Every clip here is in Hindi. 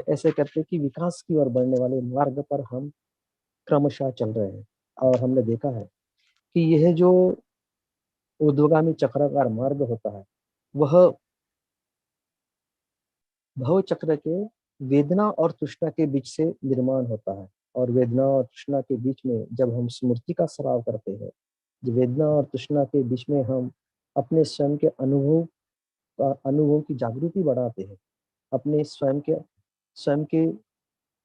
ऐसे करते कि विकास की ओर बढ़ने वाले मार्ग पर हम क्रमशः चल रहे हैं। और हमने देखा है कि यह जो ऊर्ध्वगामी चक्राकार मार्ग होता है वह भव चक्र के वेदना और तृष्णा के बीच से निर्माण होता है। और वेदना और तृष्णा के बीच में जब हम स्मृति का स्राव करते हैं, जो वेदना और तृष्णा के बीच में हम अपने स्वयं की जागृति बढ़ाते हैं, अपने स्वयं के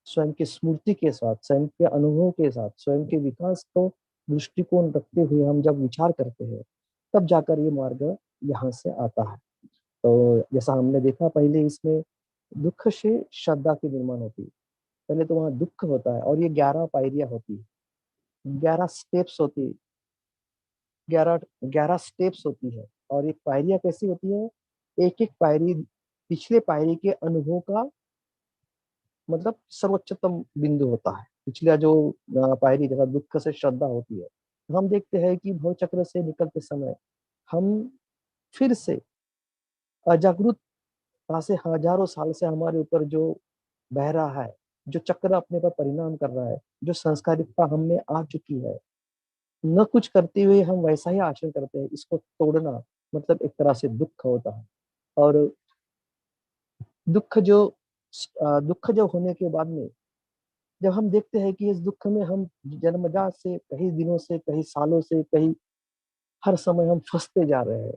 स्वयं के स्मृति के साथ, स्वयं के अनुभव के साथ, स्वयं के विकास को दृष्टिकोण रखते हुए हम जब विचार करते हैं, तब जाकर ये मार्ग यहाँ से आता है। तो जैसा हमने देखा पहले, इसमें दुख से श्रद्धा की निर्माण होती है। पहले तो वहां दुख होता है और ये 11 पायरियां होती है, 11 स्टेप्स होती है, 11 स्टेप्स होती है। और एक पायरियां कैसी होती है, एक एक पायरी पिछले पायरी के अनुभव का मतलब सर्वोच्चतम बिंदु होता है। पिछला जो पायरी जैसा दुख से श्रद्धा होती है, तो हम देखते हैं कि भव चक्र से निकलते समय हम फिर से अजागरूक से हजारों साल से हमारे ऊपर जो बह रहा है, जो चक्र अपने पर परिणाम कर रहा है, जो संस्कारिकता हम में आ चुकी है, न कुछ करते हुए हम वैसा ही आचरण करते हैं, इसको तोड़ना मतलब एक तरह से दुख होता है। और दुख जो दुख जो होने के बाद में जब हम देखते हैं कि इस दुख में हम जन्मजात से कई दिनों से, कई सालों से, कई हर समय हम फंसते जा रहे हैं,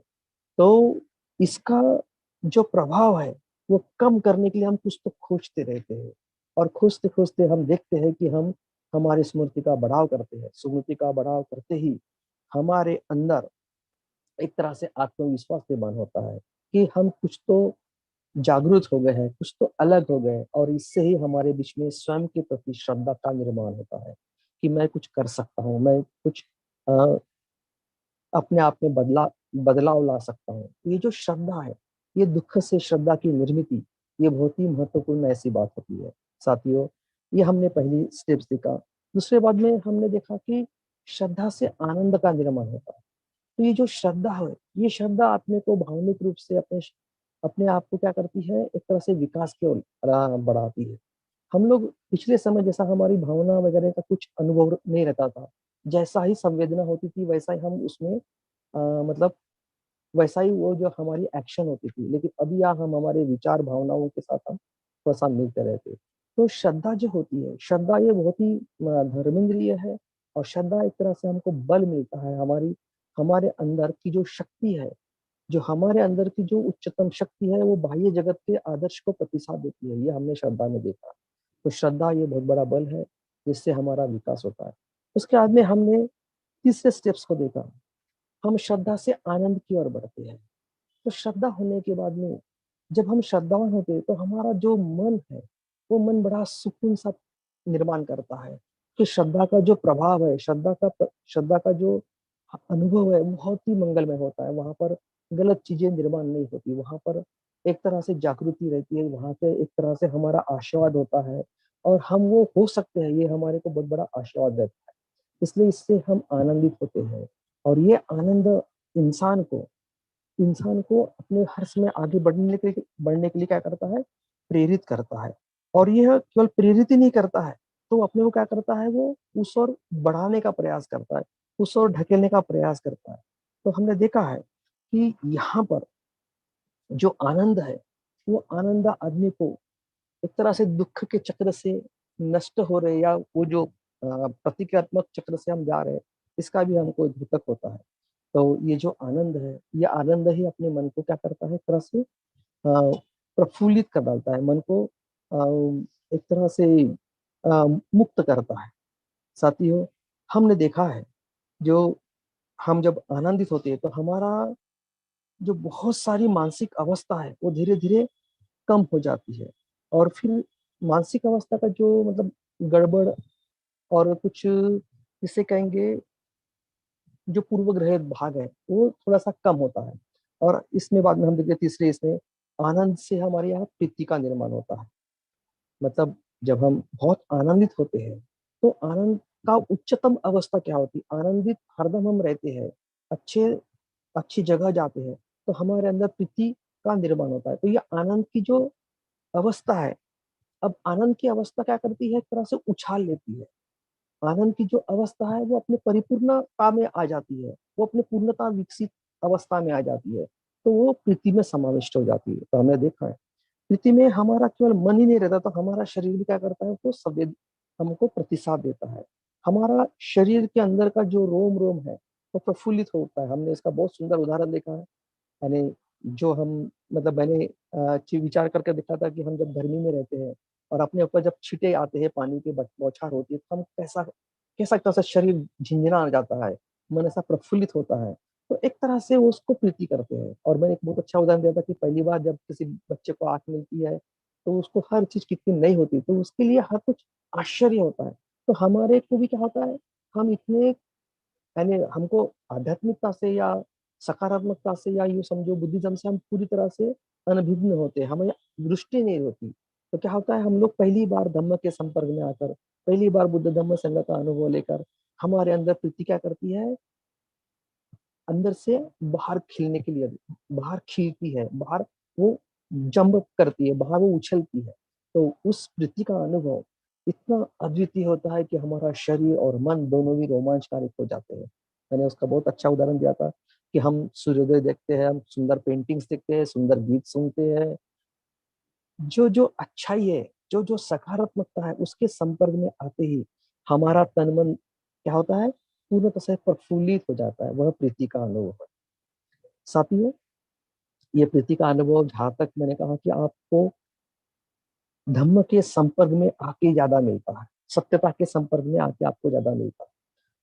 तो इसका जो प्रभाव है वो कम करने के लिए हम कुछ तो खोजते रहते हैं। और खोजते खोजते हम देखते हैं कि हम हमारी स्मृति का बढ़ाव करते हैं। स्मृति का बढ़ाव करते ही हमारे अंदर एक तरह से आत्मविश्वास निर्माण होता है कि हम कुछ तो जागरूक हो गए हैं, कुछ तो अलग हो गए। और इससे ही हमारे बीच में स्वयं के प्रति श्रद्धा का निर्माण होता है कि मैं कुछ कर सकता हूँ, मैं कुछ अ, अपने आप में बदलाव ला सकता हूँ। ये जो श्रद्धा है, ये दुख से श्रद्धा की निर्मिति, ये बहुत ही महत्वपूर्ण ऐसी बात होती है साथियों। ये हमने पहली स्टेप्स देखा। दूसरे बाद में हमने देखा कि श्रद्धा से आनंद का निर्माण होता है। तो ये जो श्रद्धा है, ये श्रद्धा अपने को भावनिक रूप से अपने अपने आप को क्या करती है, एक तरह से विकास की ओर बढ़ाती है। हम लोग पिछले समय जैसा हमारी भावना वगैरह का कुछ अनुभव नहीं रहता था, जैसा ही संवेदना होती थी वैसा ही हम उसमें मतलब वैसा ही वो जो हमारी एक्शन होती थी। लेकिन अभी यहाँ हम हमारे विचार भावनाओं के साथ हम थोड़ा सा मिलते रहते। तो श्रद्धा जो होती है, श्रद्धा ये बहुत ही धर्मेंद्रिय है। और श्रद्धा एक तरह से हमको बल मिलता है, हमारी हमारे अंदर की जो शक्ति है, जो हमारे अंदर की जो उच्चतम शक्ति है, वो बाह्य जगत के आदर्श को प्रतिसाद देती है। ये हमने श्रद्धा में देखा। तो श्रद्धा ये बहुत बड़ा बल है जिससे हमारा विकास होता है। उसके बाद में हमने तीसरे स्टेप्स को देखा। हम श्रद्धा से आनंद की ओर बढ़ते हैं। तो श्रद्धा होने के बाद में जब हम श्रद्धावान होते हैं तो हमारा जो मन है, वो मन बड़ा सुकून सा निर्माण करता है। कि श्रद्धा का जो प्रभाव है, श्रद्धा का जो अनुभव है, वो बहुत ही मंगलमय होता है। वहां पर गलत चीजें निर्माण नहीं होती, वहां पर एक तरह से जागृति रहती है, वहां पे एक तरह से हमारा आशीर्वाद होता है। और हम वो हो सकते हैं, ये हमारे को बहुत बड़ा आशीर्वाद रहता है। इसलिए इससे हम आनंदित होते हैं। और ये आनंद इंसान को इंसान को अपने हर समय आगे बढ़ने के लिए क्या करता है, प्रेरित करता है। और यह केवल प्रेरित ही नहीं करता है, तो अपने को क्या करता है, वो उस ओर बढ़ाने का प्रयास करता है, उस ओर ढकेलने का प्रयास करता है। तो हमने देखा है कि यहाँ पर जो आनंद है, वो आनंद आदमी को एक तरह से दुख के चक्र से नष्ट हो रहे, या वो जो प्रतिक्रियात्मक चक्र से हम जा रहे हैं, इसका भी हमको द्योतक होता है। तो ये जो आनंद है, ये आनंद ही अपने मन को क्या करता है, एक तरह से प्रफुल्लित कर डालता है, मन को एक तरह से मुक्त करता है। साथियों, हमने देखा है, जो हम जब आनंदित होते हैं तो हमारा जो बहुत सारी मानसिक अवस्था है वो धीरे धीरे कम हो जाती है। और फिर मानसिक अवस्था का जो मतलब गड़बड़ और कुछ जिसे कहेंगे जो पूर्वग्रह भाग है, वो थोड़ा सा कम होता है। और इसमें बाद में हम देखते हैं तीसरे इसमें आनंद से हमारे यहाँ प्रीति का निर्माण होता है। मतलब जब हम बहुत आनंदित होते हैं तो आनंद का उच्चतम अवस्था क्या होती है, आनंदित हरदम हम रहते हैं, अच्छे अच्छी जगह जाते हैं, तो हमारे अंदर प्रीति का निर्माण होता है। तो ये आनंद की जो अवस्था है, अब आनंद की अवस्था क्या करती है, एक तरह से उछाल लेती है। आनंद की जो अवस्था है वो अपने परिपूर्णता में आ जाती है, वो अपने पूर्णता विकसित अवस्था में आ जाती है, तो वो प्रीति में समाविष्ट हो जाती है। तो हमने देखा है प्रीति में हमारा केवल मन ही नहीं रहता, तो हमारा शरीर भी क्या करता है, तो संवेद हमको प्रतिसाद देता है। हमारा शरीर के अंदर का जो रोम रोम है वो प्रफुल्लित होता है। हमने इसका बहुत सुंदर उदाहरण देखा है। यानी जो हम, मतलब मैंने विचार करके देखा था कि हम जब गर्मी में रहते हैं और अपने ऊपर जब छींटे आते हैं, पानी की बौछार होती है, तो हम कैसा कैसा कैसा शरीर झिंझिना जाता है, मन ऐसा प्रफुल्लित होता है। तो एक तरह से वो उसको प्रीति करते हैं। और मैंने एक बहुत अच्छा उदाहरण दिया था कि पहली बार जब किसी बच्चे को आंख मिलती है तो उसको हर चीज कितनी नई होती है, तो उसके लिए हर कुछ आश्चर्य होता है। तो हमारे को भी क्या होता है, हम इतने, यानी हमको आध्यात्मिकता से या सकारात्मकता से या यूं समझो बुद्धिज्म से हम पूरी तरह से अनभिज्ञ होते हैं, हमें दृष्टि नहीं होती। तो क्या होता है, हम लोग पहली बार धम्म के संपर्क में आकर, पहली बार बुद्ध धम्म संघ का अनुभव लेकर हमारे अंदर प्रीति क्या करती है, अंदर से बाहर खिलने के लिए, बाहर खिलती है, बाहर वो जंप करती है, बाहर वो उछलती है। तो उस प्रीति का अनुभव इतना अद्वितीय होता है कि हमारा शरीर और मन दोनों ही रोमांचकारी हो जाते हैं। मैंने उसका बहुत अच्छा उदाहरण दिया था कि हम सूर्योदय देखते हैं, हम सुंदर पेंटिंग्स देखते हैं, सुंदर गीत सुनते हैं, जो जो अच्छाई है, जो जो सकारात्मकता है, उसके संपर्क में आते ही हमारा तन मन क्या होता है, पूर्ण तरह से प्रफुल्लित हो जाता है। वह प्रीति का अनुभव है। साथियों, ये प्रीति का अनुभव जहां तक मैंने कहा कि आपको धम्म के संपर्क में आके ज्यादा मिलता है, सत्यता के संपर्क में आके आपको ज्यादा मिलता है।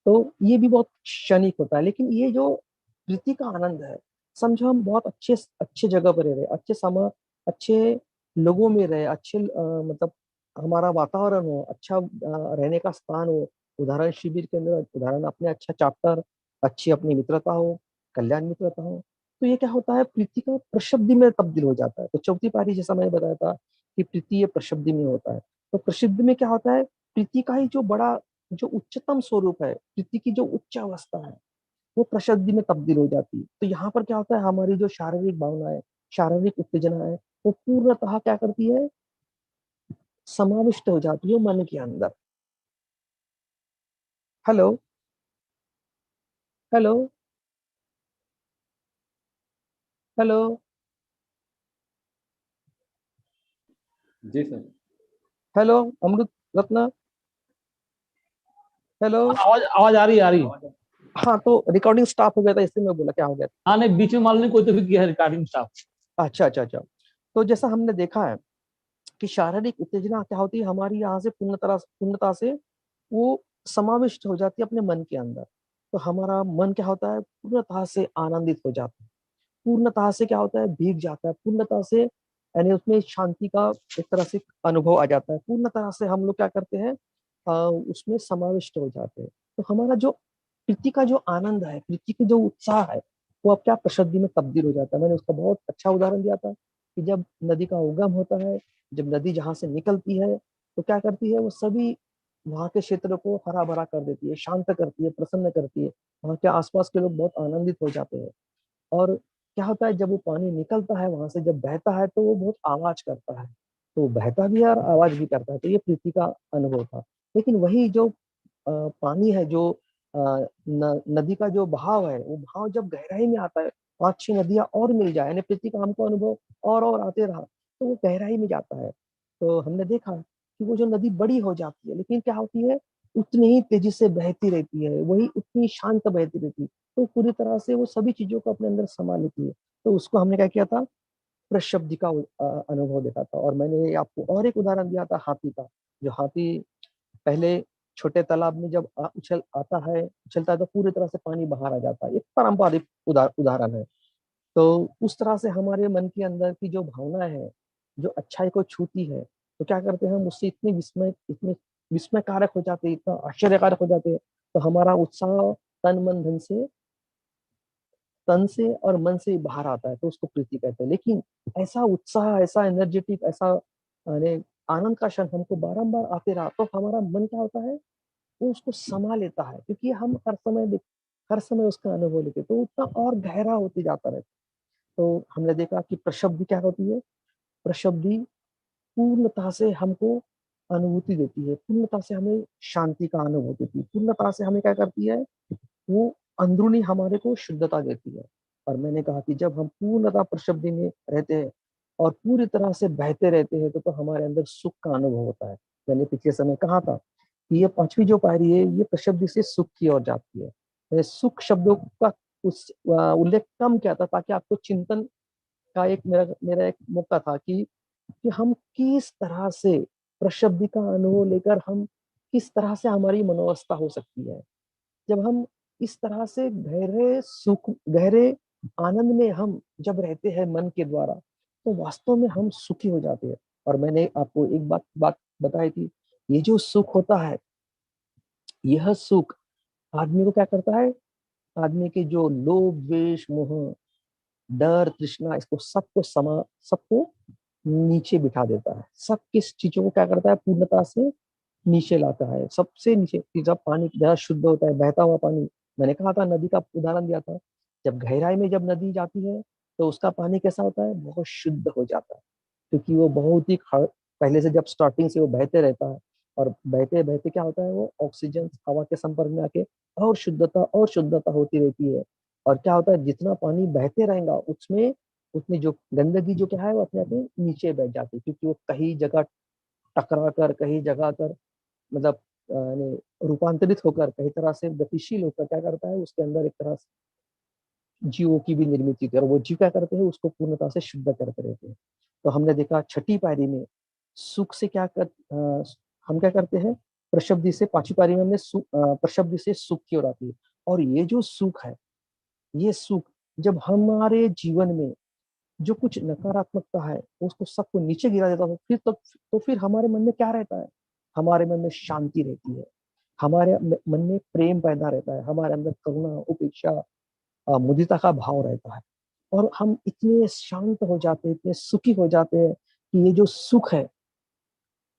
तो ये भी बहुत क्षणिक होता है। लेकिन ये जो प्रीति का आनंद है, समझो हम बहुत अच्छे अच्छे जगह पर रह रहे, अच्छे समय, अच्छे लोगों में रहे, अच्छे मतलब हमारा वातावरण हो, अच्छा रहने का स्थान हो, उदाहरण शिविर के अंदर, उदाहरण अपने अच्छा चैप्टर, अच्छी अपनी मित्रता हो, कल्याण मित्रता हो, तो ये क्या होता है, प्रीति का प्रशब्दी में तब्दील हो जाता है। तो चौथी पारी जैसा मैंने बताया था कि प्रीति ये प्रशब्दी में होता है। तो प्रसिद्ध में क्या होता है, प्रीति का ही जो बड़ा, जो उच्चतम स्वरूप है, प्रीति की जो उच्च अवस्था है, वो प्रशब्दी में तब्दील हो जाती है। तो यहाँ पर क्या होता है, हमारी जो शारीरिक भावना है, शारीरिक उत्तेजना है, वो पूर्णतः क्या करती है, समाविष्ट हो जाती है मन के अंदर। हेलो, हेलो, हेलो, जी सर। हेलो, अमृत रत्ना, हेलो। आवाज आवाज आ रही है, आ रही है। हाँ, तो रिकॉर्डिंग स्टॉप हो गया था, इसलिए मैं बोला क्या हो गया हाँ नहीं, बीच में मालूम नहीं कोई तो भी किया है रिकॉर्डिंग स्टाफ। था। अच्छा अच्छा अच्छा। तो जैसा हमने देखा है कि शारीरिक उत्तेजना क्या होती है, हमारी यहाँ से पूर्णता से वो समाविष्ट हो जाती है अपने मन के अंदर। तो हमारा मन क्या होता है, पूर्णतः से आनंदित हो जाता है, पूर्णतः से क्या होता है, भीग जाता है, पूर्णतः से, यानी उसमें शांति का एक तरह से अनुभव आ जाता है। पूर्ण तरह से हम लोग क्या करते हैं, उसमें समाविष्ट हो जाते हैं। तो हमारा जो प्रीति का जो आनंद है, प्रीति की जो उत्साह है, वो अब क्या प्रसिद्धि में तब्दील हो जाता है। मैंने उसका बहुत अच्छा उदाहरण दिया था कि जब नदी का उगम होता है, जब नदी जहां से निकलती है, तो क्या करती है, वो सभी वहां के क्षेत्र को हरा भरा कर देती है, शांत करती है, प्रसन्न करती है। वहां के आसपास के लोग बहुत आनंदित हो जाते हैं। और क्या होता है, जब वो पानी निकलता है वहां से, जब बहता है, तो वो बहुत आवाज करता है। तो बहता भी है और आवाज भी करता है। तो ये प्रीति का अनुभव था। लेकिन वही जो पानी है, जो नदी का जो बहाव है, वो बहाव जब गहराई में आता है, 5-6 नदियां और मिल जाए, यानी प्रीति का हमको अनुभव और आते रहा, तो वो गहराई में जाता है। तो हमने देखा कि वो जो नदी बड़ी हो जाती है, लेकिन क्या होती है, उतनी ही तेजी से बहती रहती है, वही उतनी शांत बहती रहती है। तो पूरी तरह से वो सभी चीजों को अपने अंदर समा लेती है। तो उसको हमने क्या किया था, प्रशब्द का अनुभव देखा था। और मैंने आपको और एक उदाहरण दिया था हाथी का। जो हाथी पहले छोटे तालाब में जब उछलता है, तो पूरी तरह से पानी बाहर आ जाता है। एक पारंपरिक उदाहरण है। तो उस तरह से हमारे मन के अंदर की जो भावना है, जो अच्छाई को छूती है, तो क्या करते हैं हम, उससे इतने विस्मयकारक हो जाते हैं, इतना आश्चर्यकारक हो जाते हैं। तो हमारा उत्साह तन मन धन से, तन से और मन से बाहर आता है, तो उसको प्रीति कहते हैं। लेकिन ऐसा उत्साह, ऐसा एनर्जेटिक, ऐसा यानी आनंद का क्षण हमको बारंबार आते रहा, तो हमारा मन क्या होता है, वो उसको समा लेता है, क्योंकि हम हर समय उसका अनुभव लेते हैं, तो उतना और गहरा होते जाता रहता है। तो हमने देखा कि प्रशब्दी क्या होती है, प्रशब्दी पूर्णता से हमको अनुभूति देती है, पूर्णता से हमें शांति का अनुभव देती है, पूर्णता से हमें क्या करती है, वो अंदरूनी हमारे को शुद्धता देती है। और मैंने कहा कि जब हम पूर्णता प्रशब्दी में रहते हैं और पूरी तरह से बहते रहते हैं तो हमारे अंदर सुख का अनुभव होता है। मैंने पिछले समय कहा था कि ये पांचवी जो पायरी है ये प्रशब्दी से सुख की ओर जाती है। मैंने सुख शब्दों का उस उल्लेख कम किया था ताकि आपको चिंतन का एक मेरा मेरा एक मौका था कि हम किस तरह से प्रशब्दी का अनुभव लेकर हम किस तरह से हमारी मनोवस्था हो सकती है। जब हम इस तरह से गहरे सुख, गहरे आनंद में हम जब रहते हैं मन के द्वारा, तो वास्तव में हम सुखी हो जाते हैं। और मैंने आपको एक बात बात बताई थी, ये जो सुख होता है, यह सुख आदमी को क्या करता है, आदमी के जो लोभ द्वेष मोह डर तृष्णा, इसको सबको नीचे बिठा देता है। सब किस चीजों को क्या करता है, पूर्णता से नीचे लाता है, सबसे नीचे। जब पानी ज्यादा शुद्ध होता है, बहता हुआ पानी, मैंने कहा था नदी का उदाहरण दिया था, जब गहराई में जब नदी जाती है तो उसका पानी कैसा होता है, बहुत शुद्ध हो जाता है, क्योंकि वो बहुत ही पहले से जब स्टार्टिंग से वो बहते रहता है, और बहते बहते क्या होता है, वो ऑक्सीजन हवा के संपर्क में आके और शुद्धता होती रहती है। और क्या होता है, जितना पानी बहते रहेगा उसमें उतनी जो गंदगी जो क्या है वो अपने आप ही नीचे बैठ जाती है, क्योंकि वो कहीं जगह टकरा कर, कहीं जगह कर, मतलब यानी रूपांतरित होकर, कई तरह से गतिशील होकर क्या करता है, उसके अंदर एक तरह से जीवों की भी निर्मित होती है, और वो जीव क्या करते हैं, उसको पूर्णता से शुद्ध करते रहते हैं। तो हमने देखा छठी पायरी में सुख से हम क्या करते हैं, प्रशब्दी से, पांचवी पायरी में हमने प्रशब्दी से सुख की ओर आती है। और ये जो सुख है, ये सुख जब हमारे जीवन में जो कुछ नकारात्मकता है उसको सबको नीचे गिरा देता है, तो फिर हमारे मन में क्या रहता है, हमारे मन में शांति रहती है, हमारे मन में प्रेम पैदा रहता है, हमारे अंदर करुणा उपेक्षा मुदिता का भाव रहता है। और हम इतने शांत हो जाते हैं, इतने सुखी हो जाते हैं कि ये जो सुख है,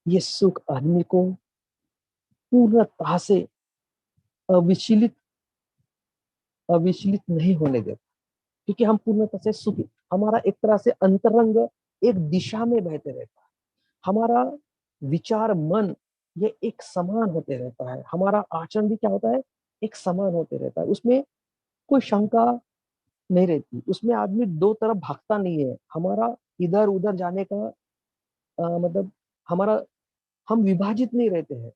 ये सुख आदमी को पूर्णतः से अविचलित अविचलित नहीं होने देता, क्योंकि हम पूर्णतः से सुखी, हमारा एक तरह से अंतरंग एक दिशा में बहते रहता है, हमारा विचार मन ये एक समान होते रहता है, हमारा आचरण भी क्या होता है, एक समान होते रहता है, उसमें कोई शंका नहीं रहती, उसमें आदमी दो तरफ भागता नहीं है, हमारा इधर उधर जाने का मतलब हमारा, हम विभाजित नहीं रहते हैं,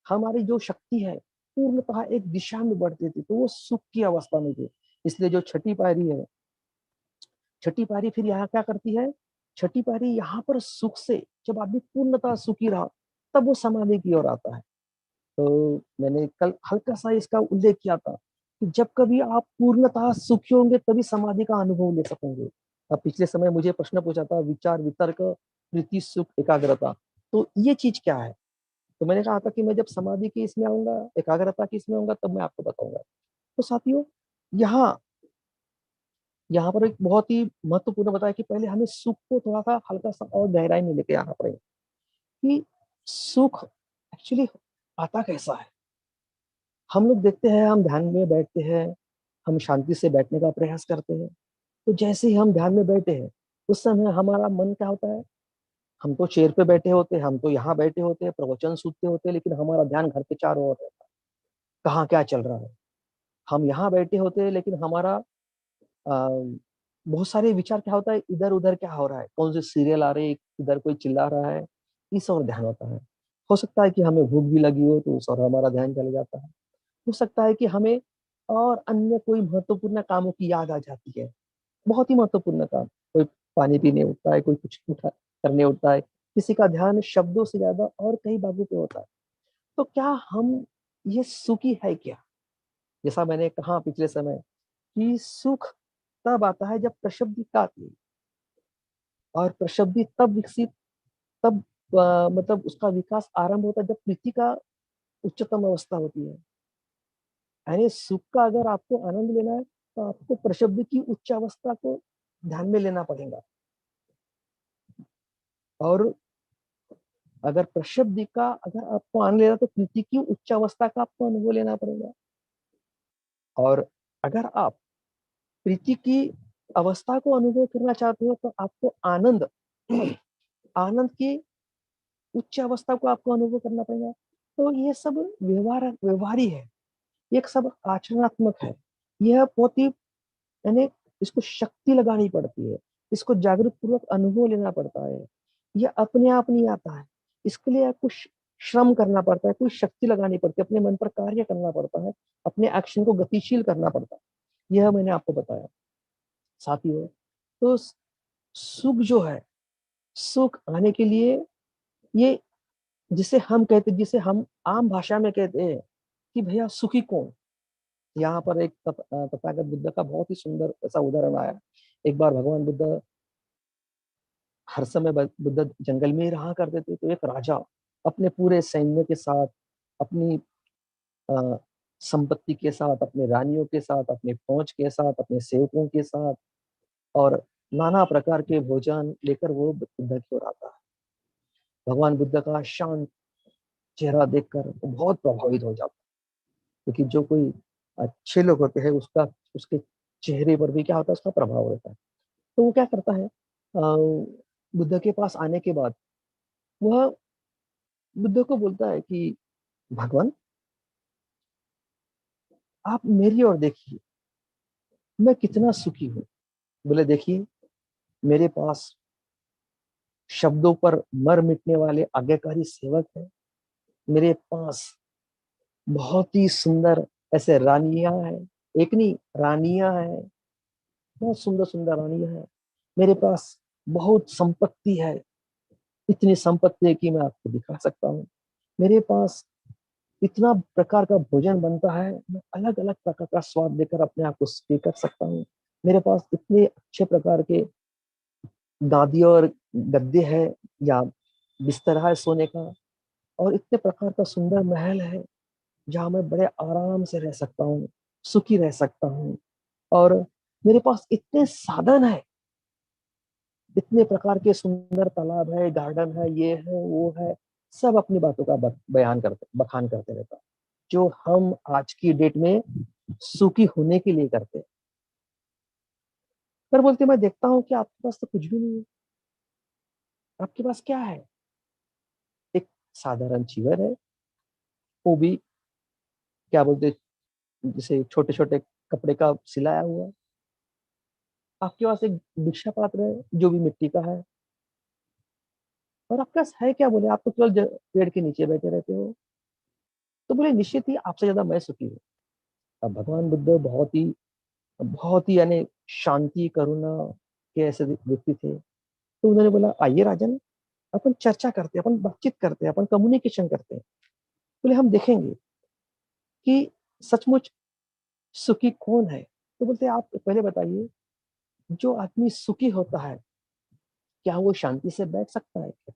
हमारी जो शक्ति है पूर्णतः एक दिशा में बढ़ती थी, तो वो सुख की अवस्था में थे। इसलिए जो छठी पायरी है, छठी पायरी फिर यहाँ क्या करती है, छठी पायरी यहाँ पर सुख से, जब आदमी पूर्णतः सुखी रहा तब वो समाधि की ओर आता है। तो मैंने कल हल्का सा इसका उल्लेख किया था कि जब कभी आप पूर्णतः सुखी होंगे तभी समाधि का अनुभव ले सकेंगे। अब पिछले समय मुझे प्रश्न पूछा था, विचार वितर्क प्रीति सुख एकाग्रता, तो ये चीज क्या है। तो मैंने कहा था कि मैं जब समाधि की इसमें आऊंगा, एकाग्रता की इसमें आऊंगा, तब मैं आपको बताऊंगा। तो साथियों, यहाँ यहाँ पर एक बहुत ही महत्वपूर्ण बताया कि पहले हमें सुख को थोड़ा सा हल्का सा और गहराई में लेके आना पड़ेगा कि सुख एक्चुअली आता कैसा है। हम लोग देखते हैं, हम ध्यान में बैठते हैं, हम शांति से बैठने का प्रयास करते हैं, तो जैसे ही हम ध्यान में बैठे हैं उस समय हमारा मन क्या होता है, हम तो चेयर पे बैठे होते हैं, हम तो यहाँ बैठे होते हैं, प्रवचन सुनते होते हैं, लेकिन हमारा ध्यान घर के चारों ओर रहता है, कहाँ क्या चल रहा है। हम यहाँ बैठे होते हैं लेकिन हमारा बहुत सारे विचार क्या होता है, इधर उधर क्या हो रहा है, कौन से सीरियल आ रहे हैं, इधर कोई चिल्ला रहा है, इस ओर ध्यान होता है। हो सकता है कि हमें भूख भी लगी हो तो उस ओर हमारा ध्यान चले जाता है। हो सकता है कि हमें और अन्य कोई महत्वपूर्ण कामों की याद आ जाती है, बहुत ही महत्वपूर्ण काम, कोई पानी पीने उठता है, कोई कुछ उठा करने उठता है, किसी का ध्यान शब्दों से ज्यादा और कई बातों पे होता है। तो क्या हम ये सुखी है क्या, जैसा मैंने कहा पिछले समय कि सुख तब आता है जब प्रशब्दी का आती है, और प्रशब्दी तब विकसित, तब मतलब उसका विकास आरंभ होता है जब प्रीति का उच्चतम अवस्था होती है। यानी सुख का अगर आपको आनंद लेना है तो आपको प्रशब्द की उच्च अवस्था को ध्यान में लेना पड़ेगा, और अगर प्रशब्द का अगर आपको आनंद लेना तो प्रीति की उच्च अवस्था का आपको अनुभव लेना पड़ेगा। और अगर आप प्रीति की अवस्था को अनुभव करना चाहते हो तो आपको आनंद आनंद की उच्च अवस्था को आपको अनुभव करना पड़ेगा। तो ये सब व्यवहारी है, ये सब आचरणात्मक है। यह बहुत ही, यानी इसको शक्ति लगानी पड़ती है, इसको जागरूक पूर्वक अनुभव लेना पड़ता है। यह अपने आप नहीं आता है, इसके लिए कुछ श्रम करना पड़ता है, कुछ शक्ति लगानी पड़ती है, अपने मन पर कार्य करना पड़ता है, अपने एक्शन को गतिशील करना पड़ता है। यह मैंने आपको बताया साथियों। तो सुख जो है, सुख आने के लिए ये, जिसे हम आम भाषा में कहते हैं कि भैया सुखी कौन। यहाँ पर एक तथागत बुद्ध का बहुत ही सुंदर ऐसा उदाहरण आया। एक बार भगवान बुद्ध, हर समय बुद्ध जंगल में ही रहा करते थे, तो एक राजा अपने पूरे सैन्य के साथ, अपनी अ, संपत्ति के साथ, अपने रानियों के साथ, अपने फौज के साथ, अपने सेवकों के साथ, और नाना प्रकार के भोजन लेकर वो बुद्ध की ओर आता है। भगवान बुद्ध का शांत चेहरा देखकर वो बहुत प्रभावित हो जाता है, क्योंकि जो कोई अच्छे लोग होते हैं उसका, उसके चेहरे पर भी क्या होता है, उसका प्रभाव रहता है। तो वो क्या करता है, बुद्ध के पास आने के बाद वह बुद्ध को बोलता है कि भगवान, आप मेरी ओर देखिए, मैं कितना सुखी हूँ। बोले देखिए, मेरे पास शब्दों पर मर मिटने वाले आज्ञाकारी सेवक है, मेरे पास बहुत ही सुंदर ऐसे रानियां हैं, एक नहीं रानियां हैं, बहुत सुंदर सुंदर रानियां हैं, मेरे पास बहुत संपत्ति है, इतनी संपत्ति है कि मैं आपको दिखा सकता हूँ। मेरे पास इतना प्रकार का भोजन बनता है, मैं अलग अलग प्रकार का स्वाद देकर अपने आप को सुखी कर सकता हूँ। मेरे पास इतने अच्छे प्रकार के गादी और गद्दे हैं, या बिस्तर है सोने का, और इतने प्रकार का सुंदर महल है जहाँ मैं बड़े आराम से रह सकता हूँ, सुखी रह सकता हूँ। और मेरे पास इतने साधन है, इतने प्रकार के सुंदर तालाब है, गार्डन है, ये है वो है, सब अपनी बातों का बयान करते, बखान करते रहता, जो हम आज की डेट में सुखी होने के लिए करते हैं। पर बोलते मैं देखता हूँ कि आपके पास तो कुछ भी नहीं है। आपके पास क्या है? एक साधारण चीवर है, वो भी क्या बोलते, जैसे छोटे छोटे कपड़े का सिलाया हुआ। आपके पास एक भिक्षा पात्र है जो भी मिट्टी का है। और आपके पास है क्या? बोले आप तो केवल पेड़ के नीचे बैठे रहते हो। तो बोले निश्चित ही आपसे ज्यादा मैं सुखी हूँ। अब भगवान बुद्ध बहुत ही यानी शांति करुणा के ऐसे व्यक्ति थे। तो उन्होंने बोला आइए राजन, अपन चर्चा करते हैं, अपन बातचीत करते हैं, अपन कम्युनिकेशन करते हैं। बोले हम देखेंगे कि सचमुच सुखी कौन है। तो बोलते आप पहले बताइए, जो आदमी सुखी होता है क्या वो शांति से बैठ सकता है क्या?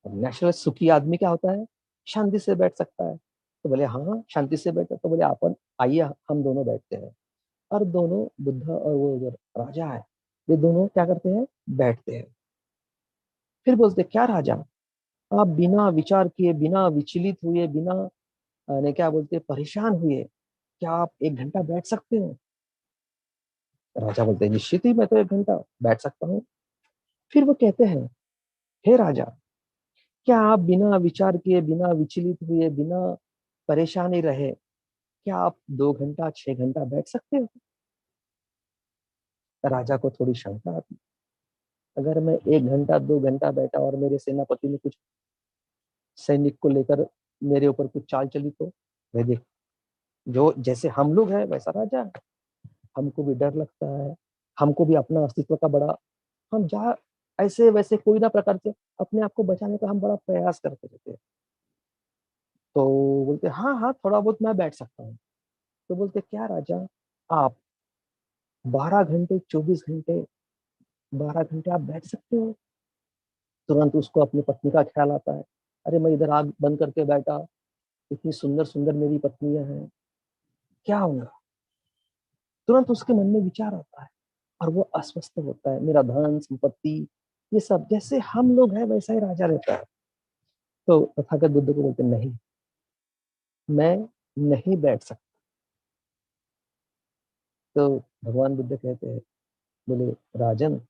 नेचुरल सुखी आदमी क्या होता है, शांति से बैठ सकता है। तो बोले हाँ शांति से बैठे। तो बोले अपन आइए हम दोनों बैठते हैं। और दोनों, बुद्ध और वो जो राजा है, ये दोनों क्या करते हैं, बैठते हैं। फिर बोलते क्या राजा, आप बिना विचार किए, बिना विचलित हुए, बिना ने क्या बोलते परेशान हुए, क्या आप 1 घंटा बैठ सकते हो? राजा बोलते हैं निश्चित ही मैं तो 1 घंटा बैठ सकता हूँ। फिर वो कहते हैं हे राजा, क्या आप बिना विचार किए, बिना विचलित हुए, बिना परेशानी रहे, क्या आप 2 घंटा 6 घंटा बैठ सकते हो? राजा को थोड़ी शंका आती, अगर मैं 1 घंटा 2 घंटा बैठा और मेरे सेनापति ने कुछ सैनिक को लेकर मेरे ऊपर कुछ चाल चली तो? मैं देख, जो जैसे हम लोग हैं वैसा राजा है, हमको भी डर लगता है, हमको भी अपना अस्तित्व का बड़ा, हम जहाँ ऐसे वैसे कोई ना प्रकार से अपने आप को बचाने का हम बड़ा प्रयास करते रहते हैं। तो बोलते हाँ हाँ थोड़ा बहुत मैं बैठ सकता हूँ। तो बोलते क्या राजा, आप 12 घंटे 24 घंटे, 12 घंटे आप बैठ सकते हो? तुरंत उसको अपनी पत्नी का ख्याल आता है, अरे मैं इधर आग बंद करके बैठा, इतनी सुंदर सुंदर मेरी पत्नियां हैं, क्या होगा? तुरंत उसके मन में विचार आता है और वो अस्वस्थ होता है, मेरा धन संपत्ति ये सब, जैसे हम लोग हैं वैसा ही राजा रहता है। तो तथागत बुद्ध को बोलते नहीं, मैं नहीं बैठ सकता। तो भगवान बुद्ध कहते हैं, बोले राजन,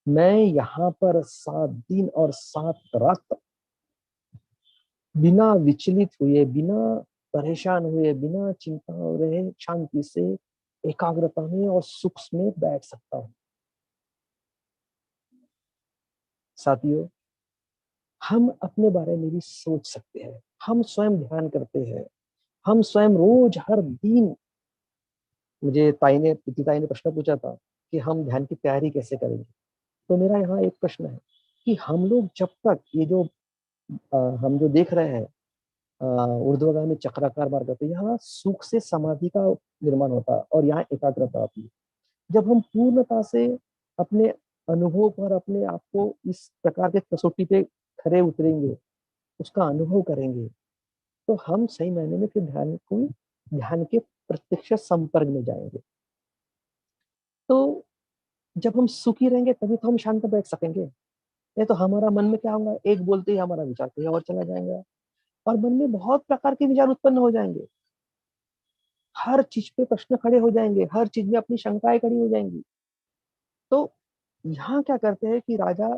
मैं यहाँ पर 7 दिन और 7 रात बिना विचलित हुए, बिना परेशान हुए, बिना चिंता रहे, शांति से एकाग्रता में और सुख में बैठ सकता हूँ। साथियों, हम अपने बारे में भी सोच सकते हैं। हम स्वयं ध्यान करते हैं, हम स्वयं रोज हर दिन। मुझे पिति ताई ने प्रश्न पूछा था कि हम ध्यान की तैयारी कैसे करेंगे। तो मेरा यहाँ एक प्रश्न है कि हम लोग जब तक ये जो हम जो देख रहे हैं ऊर्ध्वगामी चक्राकार मार्ग, तो यहाँ सुख से समाधि का निर्माण होता है और यहाँ एकाग्रता आती है। जब हम पूर्णता से अपने अनुभव पर अपने आप को इस प्रकार के कसौटी पे खरे उतरेंगे, उसका अनुभव करेंगे, तो हम सही मायने में फिर ध्यान के प्रत्यक्ष संपर्क में जाएंगे। तो जब हम सुखी रहेंगे तभी तो हम शांत बैठ सकेंगे। नहीं तो हमारा मन में क्या होगा, एक बोलते ही हमारा विचार कहीं और चला जाएगा और मन में बहुत प्रकार के विचार उत्पन्न हो जाएंगे। हर चीज पे प्रश्न खड़े हो जाएंगे, हर चीज में अपनी शंकाएं खड़ी हो जाएंगी। तो यहाँ क्या करते हैं कि राजा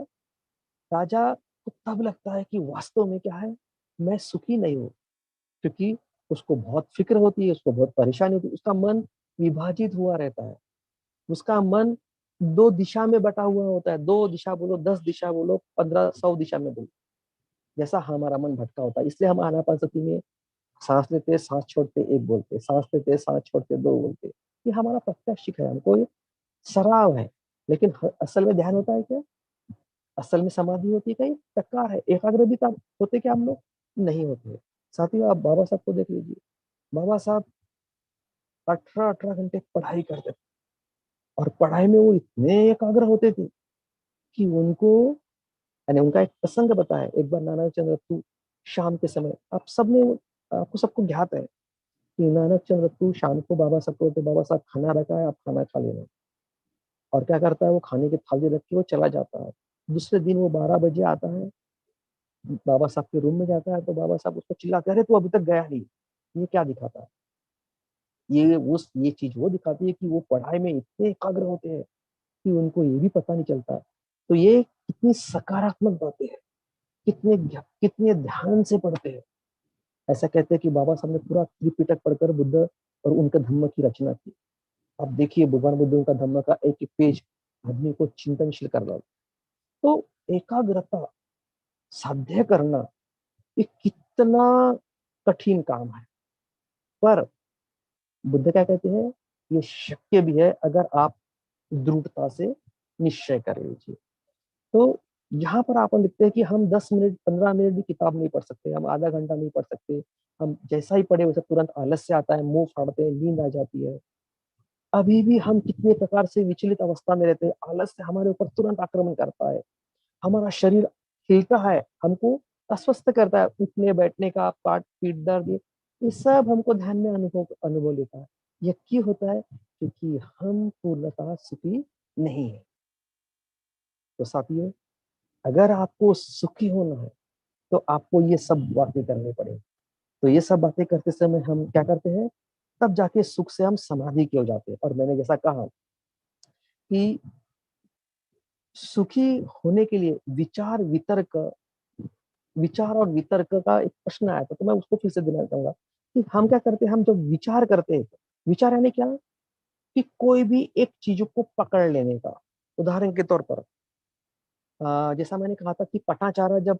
राजा को तब लगता है कि वास्तव में क्या है, मैं सुखी नहीं हूँ। क्योंकि उसको बहुत फिक्र होती है, उसको बहुत परेशानी होती है, उसका मन विभाजित हुआ रहता है, उसका मन 2 दिशा में बटा हुआ होता है। 2 दिशा बोलो, 10 दिशा बोलो, 1500 दिशा में बोलो, जैसा हमारा मन भटका होता है। इसलिए हम आनापानसति में सांस लेते, सांस छोड़ते, एक बोलते, सांस लेते, सांस छोड़ते, 2 बोलते। ये हमारा प्रात्यक्षिक है, हमको ये सराव है। लेकिन असल में ध्यान होता है क्या, असल में समाधि होती है क्या, प्रकार है, एकाग्र भी होते क्या हम लोग, नहीं होते। साथियों, आप बाबा साहब को देख लीजिए। बाबा साहब 18-18 घंटे पढ़ाई करते थे और पढ़ाई में वो इतने एकाग्र होते थे कि उनको, यानी उनका एक प्रसंग बताया। एक बार नानक चंद्र शाम के समय, आपको सबको ज्ञात है कि नानक चंद्र शाम को बाबा साहब को, बाबा साहब खाना रखा है, आप खाना खा लेना। और क्या करता है, वो खाने की थाली रख के वो चला जाता है। दूसरे दिन वो 12 बजे आता है, बाबा साहब के रूम में जाता है, तो बाबा साहब उसको चिल्लाते, अरे तू अभी तक गया नहीं। ये क्या दिखाता है, ये चीज वो दिखाती है कि वो पढ़ाई में इतने एकाग्र होते हैं कि उनको ये भी पता नहीं चलता। तो ये कितनी सकारात्मक बातें हैं, कितने ध्यान से पढ़ते हैं। ऐसा कहते हैं कि बाबा साहब ने पूरा त्रिपिटक पढ़कर बुद्ध और उनके धम्म की रचना की। अब देखिए, भगवान बुद्ध उनका धम्म का एक एक पेज आदमी को चिंतनशील कर रहा। तो एकाग्रता साध्य करना ये कितना कठिन काम है, पर बुद्ध क्या कहते हैं, ये शक्य भी है अगर आप दृढ़ता से निश्चय कर लीजिए। तो यहाँ पर आप लिखते हैं कि हम 10 मिनट 15 मिनट भी किताब नहीं पढ़ सकते, हम आधा घंटा नहीं पढ़ सकते। हम जैसा ही पढ़े वैसे तुरंत आलस्य आता है, मुंह फाड़ते हैं, नींद आ जाती है। अभी भी हम कितने प्रकार से विचलित अवस्था में रहते हैं, आलस्य हमारे ऊपर तुरंत आक्रमण करता है, हमारा शरीर हिलता है, हमको अस्वस्थ करता है, उठने बैठने का, पाट पीठ दर्द, ये सब हमको ध्यान में अनुभव लेता है। ये क्यों होता है, क्योंकि हम पूर्णतः सुखी नहीं है। तो साथियों, अगर आपको सुखी होना है तो आपको ये सब बातें करनी पड़ेगी। तो ये सब बातें करते समय हम क्या करते हैं, तब जाके सुख से हम समाधि की हो जाते हैं। और मैंने जैसा कहा कि सुखी होने के लिए विचार और वितर्क का एक प्रश्न आया था, तो मैं उसको फिर से देना चाहूंगा कि हम क्या करते हैं, हम जब विचार करते हैं, विचार यानी क्या, कि कोई भी एक चीज को पकड़ लेने का। उदाहरण के तौर पर जैसा मैंने कहा था कि पटाचारा जब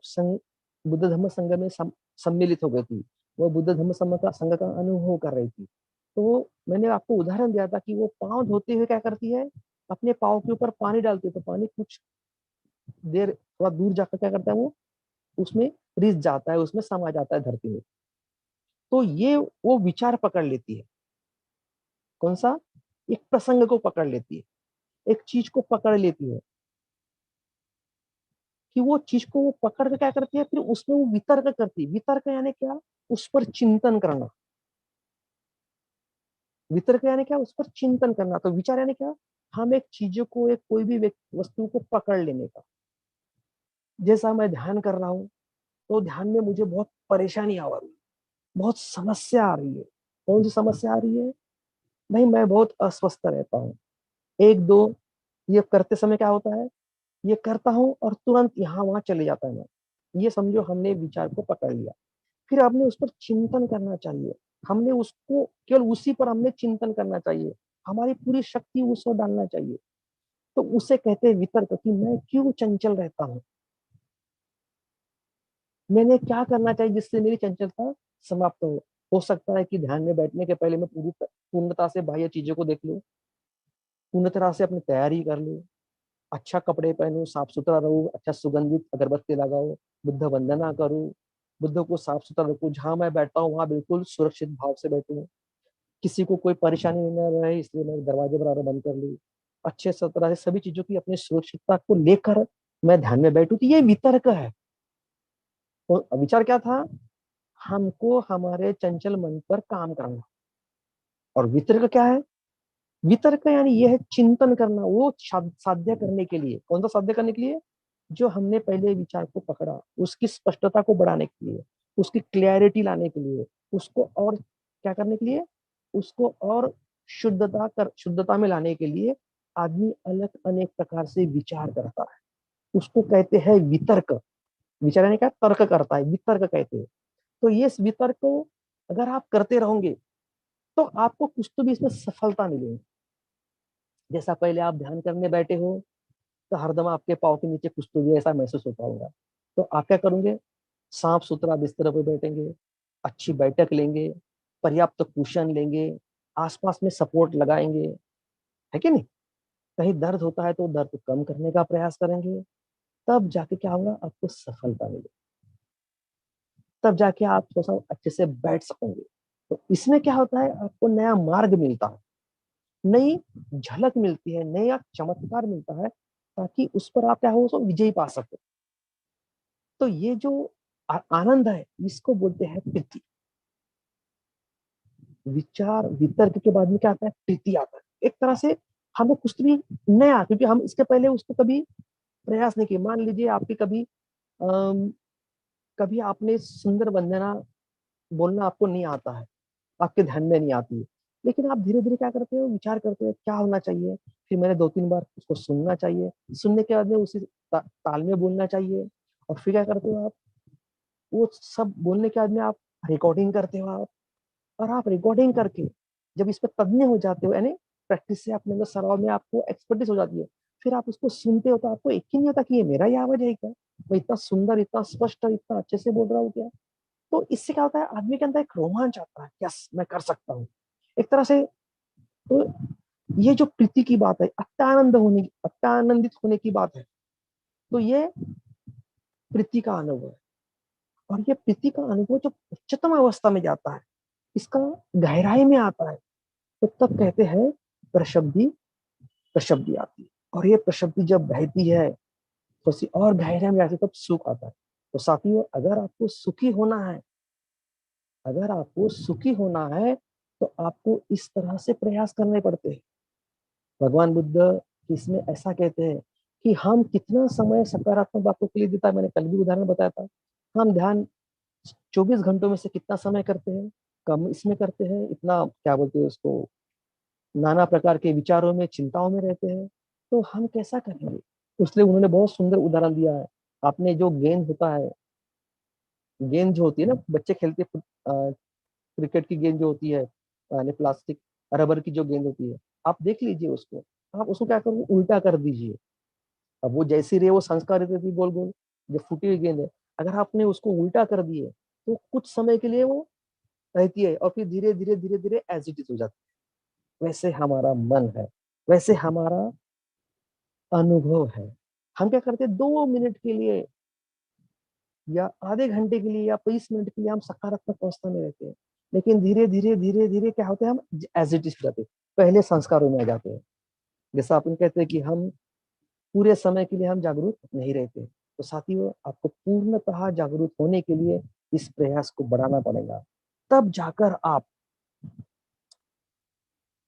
बुद्ध धम्म संघ में सम्मिलित हो गई थी, वो बुद्ध धम्म संघ का अनुभव कर रही थी। तो मैंने आपको उदाहरण दिया था कि वो पाँव धोते हुए क्या करती है, अपने पाँव के ऊपर पानी डालती है, तो पानी कुछ देर थोड़ा दूर जाकर क्या करता है, वो उसमें रिस जाता है, उसमें समा जाता है धरती में। तो ये वो विचार पकड़ लेती है, कौन सा, एक प्रसंग को पकड़ लेती है, एक चीज को पकड़ लेती है, कि वो चीज को वो पकड़ के क्या करती है, फिर उसमें वो वितर्क करती है। वितर्क यानी क्या, उस पर चिंतन करना। वितर्क यानी क्या, उस पर चिंतन करना। तो विचार यानी क्या, हम एक चीजों को, एक कोई भी वस्तु को पकड़ लेने का। जैसा मैं ध्यान कर रहा हूँ, तो ध्यान में मुझे बहुत परेशानी आ रही है, बहुत समस्या आ रही है। कौन सी समस्या आ रही है भाई, मैं बहुत अस्वस्थ रहता हूँ। एक दो ये करते समय क्या होता है, ये करता हूँ और तुरंत यहाँ वहां चले जाता है मैं। ये समझो हमने विचार को पकड़ लिया, फिर हमने उस पर चिंतन करना चाहिए। हमने उसको केवल उसी पर हमने चिंतन करना चाहिए, हमारी पूरी शक्ति उस पर डालना चाहिए। तो उसे कहते हैं वितर्क, कि मैं क्यों चंचल रहता हूँ, मैंने क्या करना चाहिए जिससे मेरी चंचलता समाप्त हो सकता है कि ध्यान में बैठने के पहले मैं पूर्णता से बाह्य चीजों को देख लूं, पूर्ण तरह से अपनी तैयारी कर लूं, अच्छा कपड़े पहनूं, साफ सुथरा रहूं, अच्छा सुगंधित अगरबत्ती लगाओ, बुद्ध वंदना करूं, बुद्ध को साफ सुथरा रखूं, जहां मैं बैठता हूँ वहां बिल्कुल सुरक्षित भाव से बैठूं, किसी को कोई परेशानी न रहे इसलिए मैं दरवाजे बराबर बंद कर लूं, अच्छे से तरह से सभी चीजों की अपनी सुरक्षितता को लेकर मैं ध्यान में बैठूं। तो ये वितर्क है। तो विचार क्या था, हमको हमारे चंचल मन पर काम करना। और वितर्क क्या है, वितर्क यानी यह है चिंतन करना, वो साध्य करने के लिए। कौन सा साध्य करने के लिए, जो हमने पहले विचार को पकड़ा उसकी स्पष्टता को बढ़ाने के लिए, उसकी क्लैरिटी लाने के लिए, उसको और क्या करने के लिए, उसको और शुद्धता में लाने के लिए आदमी अलग अनेक प्रकार से विचार करता है। उसको कहते हैं वितर्क। विचार यानी क्या, तर्क करता है, वितर्क कहते हैं। तो ये वितर्क को अगर आप करते रहोगे तो आपको कुछ तो भी इसमें सफलता मिलेगी। जैसा पहले आप ध्यान करने बैठे हो तो हरदम आपके पाँव के नीचे कुछ तो भी ऐसा महसूस होता होगा। तो आप क्या करोगे, साफ सुथरा बिस्तर पर बैठेंगे, अच्छी बैठक लेंगे, पर्याप्त कुशन लेंगे, आसपास में सपोर्ट लगाएंगे, है कि नहीं। कहीं दर्द होता है तो दर्द कम करने का प्रयास करेंगे, तब जाके क्या होगा, आपको सफलता मिलेगी, तब जाके आप थोड़ा सा अच्छे से बैठ सकोगे। तो इसमें क्या होता है, आपको नया मार्ग मिलता है, नई झलक मिलती है, नया चमत्कार मिलता है, ताकि उस पर आप क्या हो, सो विजयी पा सको। तो ये जो आनंद है इसको बोलते हैं प्रीति। विचार वितर्क के बाद में क्या आता है, प्रीति आता है। एक तरह से हमें कुछ भी नया, क्योंकि हम इसके पहले उसको कभी प्रयास नहीं किया। मान लीजिए आपकी कभी कभी आपने सुंदर वंदना बोलना आपको नहीं आता है, आपके ध्यान में नहीं आती है, लेकिन आप धीरे धीरे क्या करते हो, विचार करते हो क्या होना चाहिए, फिर मैंने 2-3 बार उसको सुनना चाहिए, सुनने के बाद में उसी ताल में बोलना चाहिए। और फिर क्या करते हो आप, वो सब बोलने के बाद में आप रिकॉर्डिंग करते हो आप। और आप रिकॉर्डिंग करके जब इस पर तज्ञ हो जाते हो, यानी प्रैक्टिस से अपने अंदर सराव में आपको एक्सपर्टीज हो जाती है, फिर आप उसको सुनते हो तो आपको एक ही नहीं होता कि ये मेरा ही आवाज है क्या, मैं इतना सुंदर, इतना स्पष्ट, इतना अच्छे से बोल रहा हूँ क्या। तो इससे क्या होता है, आदमी के अंदर एक रोमांच आता है, यस मैं कर सकता हूँ, एक तरह से। तो ये जो प्रीति की बात है, अत्यानंदित होने की बात है, तो ये प्रीति का अनुभव है। और ये प्रीति का अनुभव जब उच्चतम अवस्था में जाता है, इसका गहराई में आता है, तो तब कहते हैं प्रशब्दी, प्रशब्दी आती है। और ये प्रशब्दी जब बहती है थोड़ी और गहराई में आती है, तब सुख आता है। तो साथियों, अगर आपको सुखी होना है, अगर आपको सुखी होना है, तो आपको इस तरह से प्रयास करने पड़ते हैं। भगवान बुद्ध इसमें ऐसा कहते हैं कि हम कितना समय सकारात्मक बातों के लिए देता है। मैंने कल भी उदाहरण बताया था, हम ध्यान 24 घंटों में से कितना समय करते हैं, कम इसमें करते हैं, इतना क्या बोलते हैं उसको, नाना प्रकार के विचारों में, चिंताओं में रहते हैं। तो हम कैसा करेंगे, इसलिए उन्होंने बहुत सुंदर उदाहरण दिया है। आपने जो गेंद होता है, गेंद जो होती है ना, बच्चे खेलते, क्रिकेट की गेंद जो होती है, यानी प्लास्टिक रबर की जो गेंद होती है, आप देख लीजिए उसको, आप उसको क्या करोगे, उल्टा कर दीजिए। अब वो जैसी रहे वो संस्कारित रहती, गोल गोल, जो फूटी हुई गेंद है, अगर आपने उसको उल्टा कर दिए तो कुछ समय के लिए वो रहती है और फिर धीरे धीरे धीरे धीरे एज इट इज हो जाती है। वैसे हमारा मन है, वैसे हमारा अनुभव है। हम क्या करते हैं, 2 मिनट के लिए या आधे घंटे के लिए या 20 मिनट के लिए हम सकारात्मक अवस्था में रहते हैं, लेकिन धीरे धीरे धीरे धीरे क्या होता है, हम एज इट इज हो जाते हैं, पहले संस्कारों में आ जाते हैं। जैसा अपन कहते हैं कि हम पूरे समय के लिए हम जागरूक नहीं रहते। तो साथियों, आपको पूर्णतः जागरूक होने के लिए इस प्रयास को बढ़ाना पड़ेगा, तब जाकर आप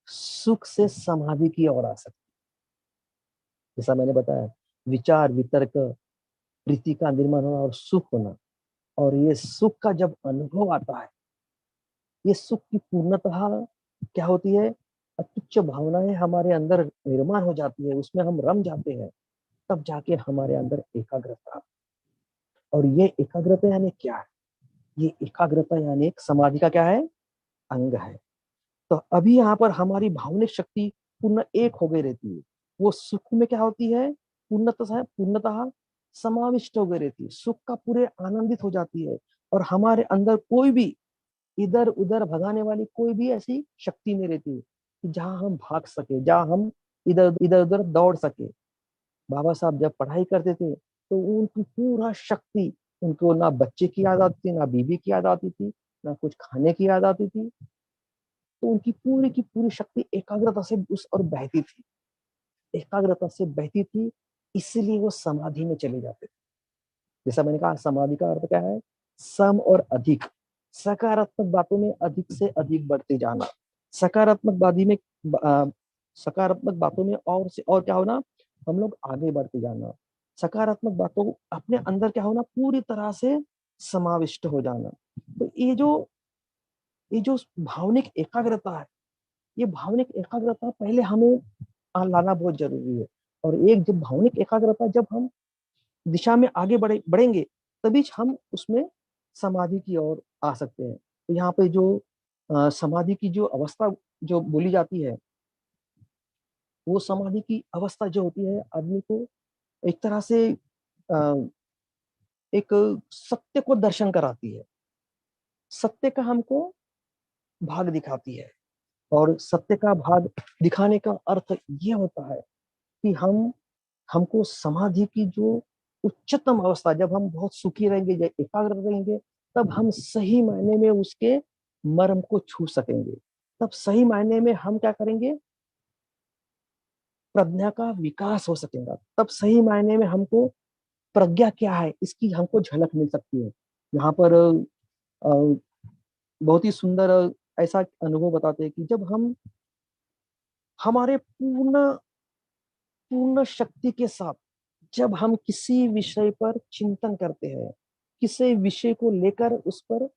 सुख से समाधि की ओर आ सकते। जैसा मैंने बताया, विचार वितर्क, प्रीति का निर्माण होना और सुख होना। और ये सुख का जब अनुभव आता है, ये सुख की पूर्णतः क्या होती है, अत्युच्च भावनाएं हमारे अंदर निर्माण हो जाती है, उसमें हम रम जाते हैं। तब जाके हमारे अंदर एकाग्रता। और ये एकाग्रता यानी क्या है? ये एकाग्रता यानी एक समाधि का क्या है? अंग है। तो अभी यहाँ पर हमारी भावनिक शक्ति पूर्ण एक हो गई रहती है। वो सुख में क्या होती है? पूर्णतः समाविष्ट हो गई रहती है, सुख का पूरे आनंदित हो जाती है। और हमारे अंदर कोई भी इधर उधर भगाने वाली कोई भी ऐसी शक्ति नहीं रहती कि जहां हम भाग सके, जहां हम इधर इधर उधर दौड़ सके। बाबा साहब जब पढ़ाई करते थे तो उनकी पूरा शक्ति, उनको ना बच्चे की याद आती थी, ना बीवी की याद आती थी, ना कुछ खाने की याद आती थी। तो उनकी पूरी की पूरी शक्ति एकाग्रता से उस और बहती थी, एकाग्रता से बहती थी। इसलिए वो समाधि में चले जाते थे। जैसा मैंने कहा, समाधि का अर्थ क्या है? सम और अधिक, सकारात्मक बातों में अधिक से अधिक बढ़ते जाना। सकारात्मक बादी में सकारात्मक बातों में और से और क्या होना? हम लोग आगे बढ़ते जाना। सकारात्मक बातों को अपने अंदर क्या होना? पूरी तरह से समाविष्ट हो जाना। तो ये जो भावनिक एकाग्रता है, ये भावनिक एकाग्रता पहले हमें लाना बहुत जरूरी है। और एक जब भावनिक एकाग्रता, जब हम दिशा में आगे बढ़ेंगे, तभी हम उसमें समाधि की ओर आ सकते हैं। तो यहाँ पे जो समाधि की जो अवस्था जो बोली जाती है, वो समाधि की अवस्था जो होती है आदमी को एक तरह से अ, एक सत्य को दर्शन कराती है, सत्य का हमको भाग दिखाती है। और सत्य का भाग दिखाने का अर्थ ये होता है कि हमको समाधि की जो उच्चतम अवस्था, जब हम बहुत सुखी रहेंगे, जब एकाग्र रहेंगे, तब हम सही मायने में उसके मर्म को छू सकेंगे। तब सही मायने में हम क्या करेंगे? प्रज्ञा का विकास हो सकेगा। तब सही मायने में हमको प्रज्ञा क्या है इसकी हमको झलक मिल सकती है। यहाँ पर बहुत ही सुंदर ऐसा अनुभव बताते हैं कि जब हम हमारे पूर्ण पूर्ण शक्ति के साथ जब हम किसी विषय पर चिंतन करते हैं, किसी विषय को लेकर उस पर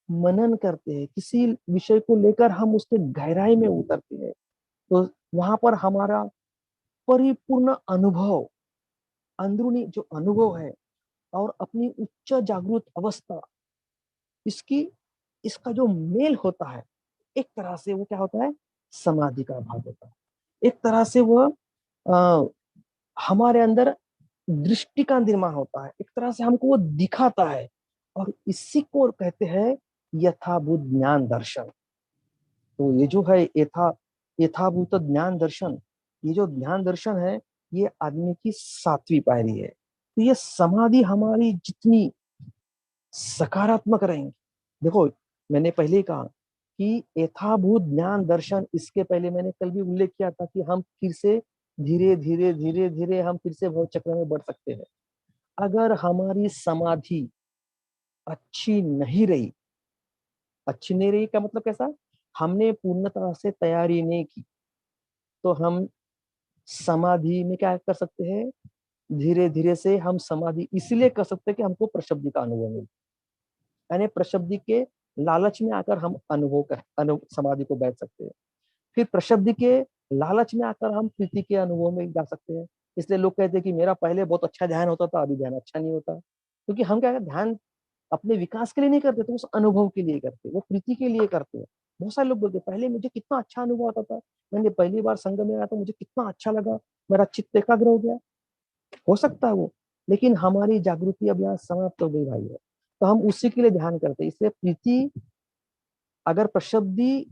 मनन करते हैं, किसी विषय को लेकर हम उसके गहराई में उतरते हैं, तो वहां पर हमारा परिपूर्ण अनुभव, अंदरूनी जो अनुभव है और अपनी उच्च जागृत अवस्था, इसकी इसका जो मेल होता है, एक तरह से वो क्या होता है? समाधि का भाग होता है। एक तरह से वह हमारे अंदर दृष्टि का निर्माण होता है, एक तरह से हमको वो दिखाता है। और इसी को कहते हैं यथाभूत ज्ञान दर्शन। तो ये जो है यथाभूत ज्ञान दर्शन, ये जो ज्ञान दर्शन है, ये आदमी की सातवीं पायरी है। तो ये समाधि हमारी जितनी सकारात्मक रहेंगी, देखो मैंने पहले ही कहा कि यथाभूत ज्ञान दर्शन, इसके पहले मैंने कल भी उल्लेख किया था कि हम फिर से धीरे धीरे धीरे धीरे हम फिर से भव चक्र में बढ़ सकते हैं। अगर हमारी समाधि अच्छी नहीं रही, अच्छी नहीं रही का मतलब कैसा? हमने पूर्णतः से तैयारी नहीं की, तो हम समाधि में क्या कर सकते हैं? धीरे धीरे से हम समाधि इसलिए कर सकते हैं कि हमको प्रशब्दि का अनुभव मिले, यानी प्रशब्दि के लालच में आकर हम समाधि को बैठ सकते हैं। फिर प्रशब्दि के लालच में आकर हम प्रीति के अनुभव में जा सकते हैं। इसलिए लोग कहते हैं कि मेरा पहले बहुत अच्छा ध्यान होता था, अभी ध्यान अच्छा नहीं होता, क्योंकि हम क्या ध्यान अपने विकास के लिए नहीं करते, तो उस अनुभव के लिए करते, वो प्रीति के लिए करते हैं। बहुत सारे लोग बोलते पहले मुझे कितना अच्छा अनुभव आता था, मैंने पहली बार संग में आया था, मुझे कितना अच्छा लगा, मेरा चित्त एकाग्र हो गया। हो सकता है वो, लेकिन हमारी जागृति अब यहाँ समाप्त हो गई भाई है, तो हम उसी के लिए ध्यान करते हैं। इसलिए प्रीति, अगर प्रशब्दी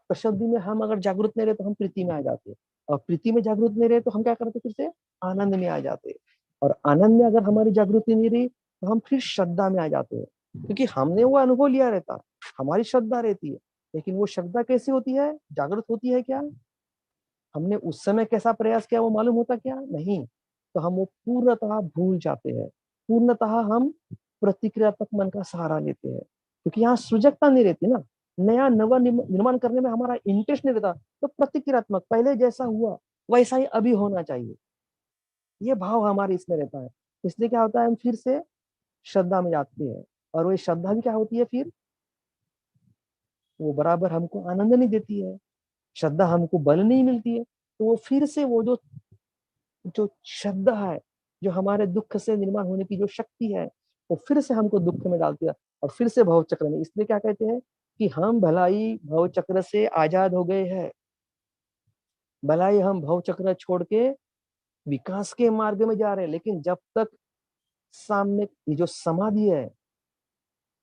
प्रशब्दी में हम अगर जागृत नहीं रहे तो हम प्रीति में आ जाते हैं, और प्रीति में जागृत नहीं रहे तो हम क्या करते? फिर से आनंद में आ जाते हैं, और आनंद में अगर हमारी जागृति नहीं रही तो हम फिर श्रद्धा में आ जाते हैं, क्योंकि हमने वो अनुभव लिया रहता, हमारी श्रद्धा रहती है। लेकिन वो श्रद्धा कैसी होती है? जागृत होती है क्या? हमने उस समय कैसा प्रयास किया वो मालूम होता क्या? नहीं। तो हम वो पूर्णतः भूल जाते हैं, पूर्णतः हम प्रतिक्रियात्मक मन का सहारा लेते हैं, क्योंकि यहाँ सृजकता नहीं रहती ना, नया नवा निर्माण करने में हमारा इंटरेस्ट नहीं रहता। तो प्रतिक्रियात्मक, पहले जैसा हुआ वैसा ही अभी होना चाहिए, ये भाव हमारे इसमें रहता है। इसलिए क्या होता है? हम फिर से श्रद्धा में जाते हैं, और वो श्रद्धा भी क्या होती है? फिर वो बराबर हमको आनंद नहीं देती है, श्रद्धा हमको बल नहीं मिलती है। तो वो फिर से वो जो जो श्रद्धा है, जो हमारे दुख से निर्माण होने की जो शक्ति है, वो फिर से हमको दुख में डालती है और फिर से भव चक्र में। इसलिए क्या कहते हैं कि हम भलाई भव चक्र से आजाद हो गए हैं। भलाई हम भव चक्र छोड़ के विकास के मार्ग में जा रहे हैं, लेकिन जब तक सामने ये जो समाधि है,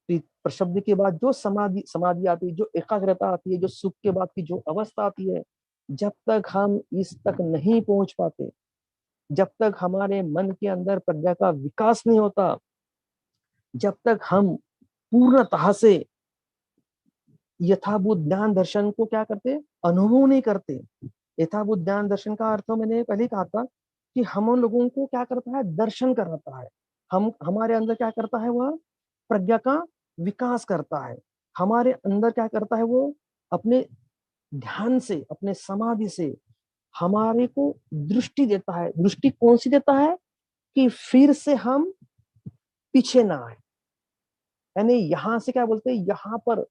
प्रशब्द के बाद जो समाधि समाधि आती है, जो एकाग्रता आती है, जो सुख के बाद की जो अवस्था आती है, जब तक हम इस तक नहीं पहुंच पाते, जब तक हमारे मन के अंदर प्रज्ञा का विकास नहीं होता, जब तक हम पूर्णतः से यथाभूत ज्ञान दर्शन को क्या करते, अनुभव नहीं करते। यथाभूत ज्ञान दर्शन का अर्थ मैंने पहले ही कहा था कि हम लोगों को क्या करता है, दर्शन कराता है। हम हमारे अंदर क्या करता है, वह प्रज्ञा का विकास करता है। हमारे अंदर क्या करता है, वो अपने ध्यान से, अपने समाधि से हमारे को दृष्टि देता है। दृष्टि कौन सी देता है कि फिर से हम पीछे ना आए। यानी यहां से क्या बोलते हैं, यहाँ पर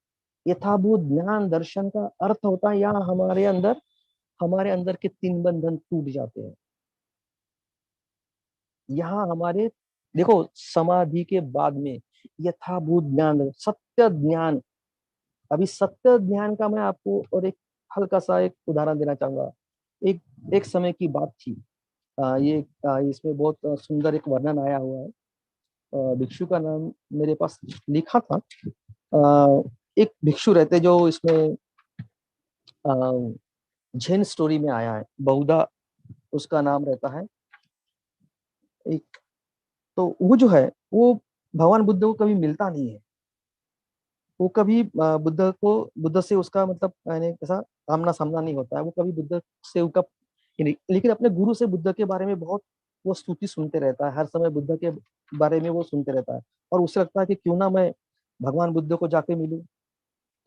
यथाभूत ज्ञान दर्शन का अर्थ होता है यहाँ हमारे अंदर के तीन बंधन टूट जाते हैं। यहाँ हमारे, देखो, समाधि के बाद में यथाभूत ज्ञान, सत्य ज्ञान। अभी सत्य ज्ञान का मैं आपको और एक हल्का सा एक उदाहरण देना चाहूंगा। एक एक समय की बात थी। इसमें बहुत सुंदर एक वर्णन आया हुआ है। भिक्षु का नाम मेरे पास लिखा था। एक भिक्षु रहते जो इसमें जैन स्टोरी में आया है, बहुधा उसका नाम रहता है। एक तो वो जो है, वो भगवान बुद्ध को कभी मिलता नहीं है। वो कभी बुद्ध से उसका मतलब यानी ऐसा आमना सामना नहीं होता है। वो कभी बुद्ध से उनका, लेकिन अपने गुरु से बुद्ध के बारे में बहुत वो स्तुति सुनते रहता है। हर समय बुद्ध के बारे में वो सुनते रहता है और उसे लगता है कि क्यों ना मैं भगवान बुद्ध को जाके मिलूं।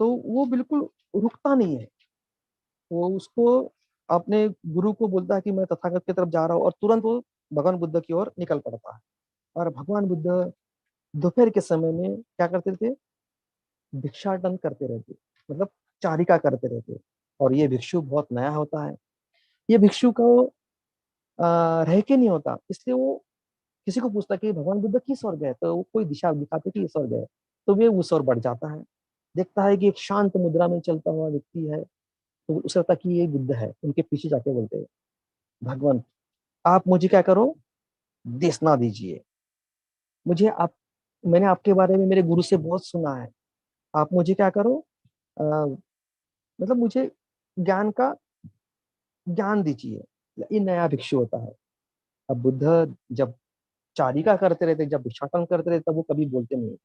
तो वो बिल्कुल रुकता नहीं है। वो उसको अपने गुरु को बोलता है कि मैं तथागत की तरफ जा रहा हूँ, और तुरंत वो भगवान बुद्ध की ओर निकल पड़ता है। और भगवान बुद्ध दोपहर के समय में क्या करते थे, भिक्षाटन करते रहते, मतलब चारिका करते रहते। और ये भिक्षु बहुत नया होता है। ये भिक्षु को रह के नहीं होता, इसलिए वो किसी को पूछता कि भगवान बुद्ध किस ओर गए, तो वो कोई दिशा दिखाते कि इस ओर गए। तो वे उस ओर बढ़ जाता है, देखता है कि एक शांत मुद्रा में चलता हुआ व्यक्ति है। तो उसे लगता कि ये बुद्ध है। उनके पीछे जाके बोलते हैं, भगवान आप मुझे क्या करो, देशना दीजिए। मुझे आप मैंने आपके बारे में मेरे गुरु से बहुत सुना है। आप मुझे क्या करो, आ, मतलब मुझे ज्ञान का ज्ञान दीजिए। ये नया भिक्षु होता है। अब बुद्ध जब चारिका करते रहते, जब भिक्षाटन करते रहते, तब वो कभी बोलते नहीं।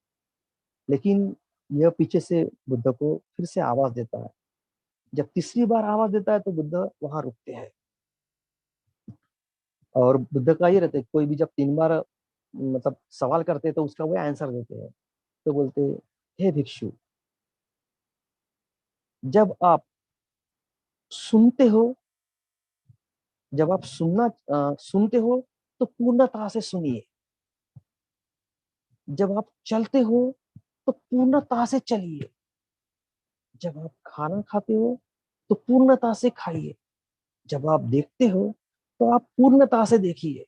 लेकिन यह पीछे से बुद्ध को फिर से आवाज देता है। जब तीसरी बार आवाज देता है तो बुद्ध वहां रुकते हैं। और बुद्ध का ये रहता है, कोई भी जब तीन बार मतलब सवाल करते हैं तो उसका वो आंसर देते हैं। तो बोलते हैं, हे भिक्षु, जब आप सुनते हो, जब आप सुनते हो तो पूर्णता से सुनिए। जब आप चलते हो तो पूर्णता से चलिए। जब आप खाना खाते हो तो पूर्णता से खाइए। जब आप देखते हो तो आप पूर्णता से देखिए।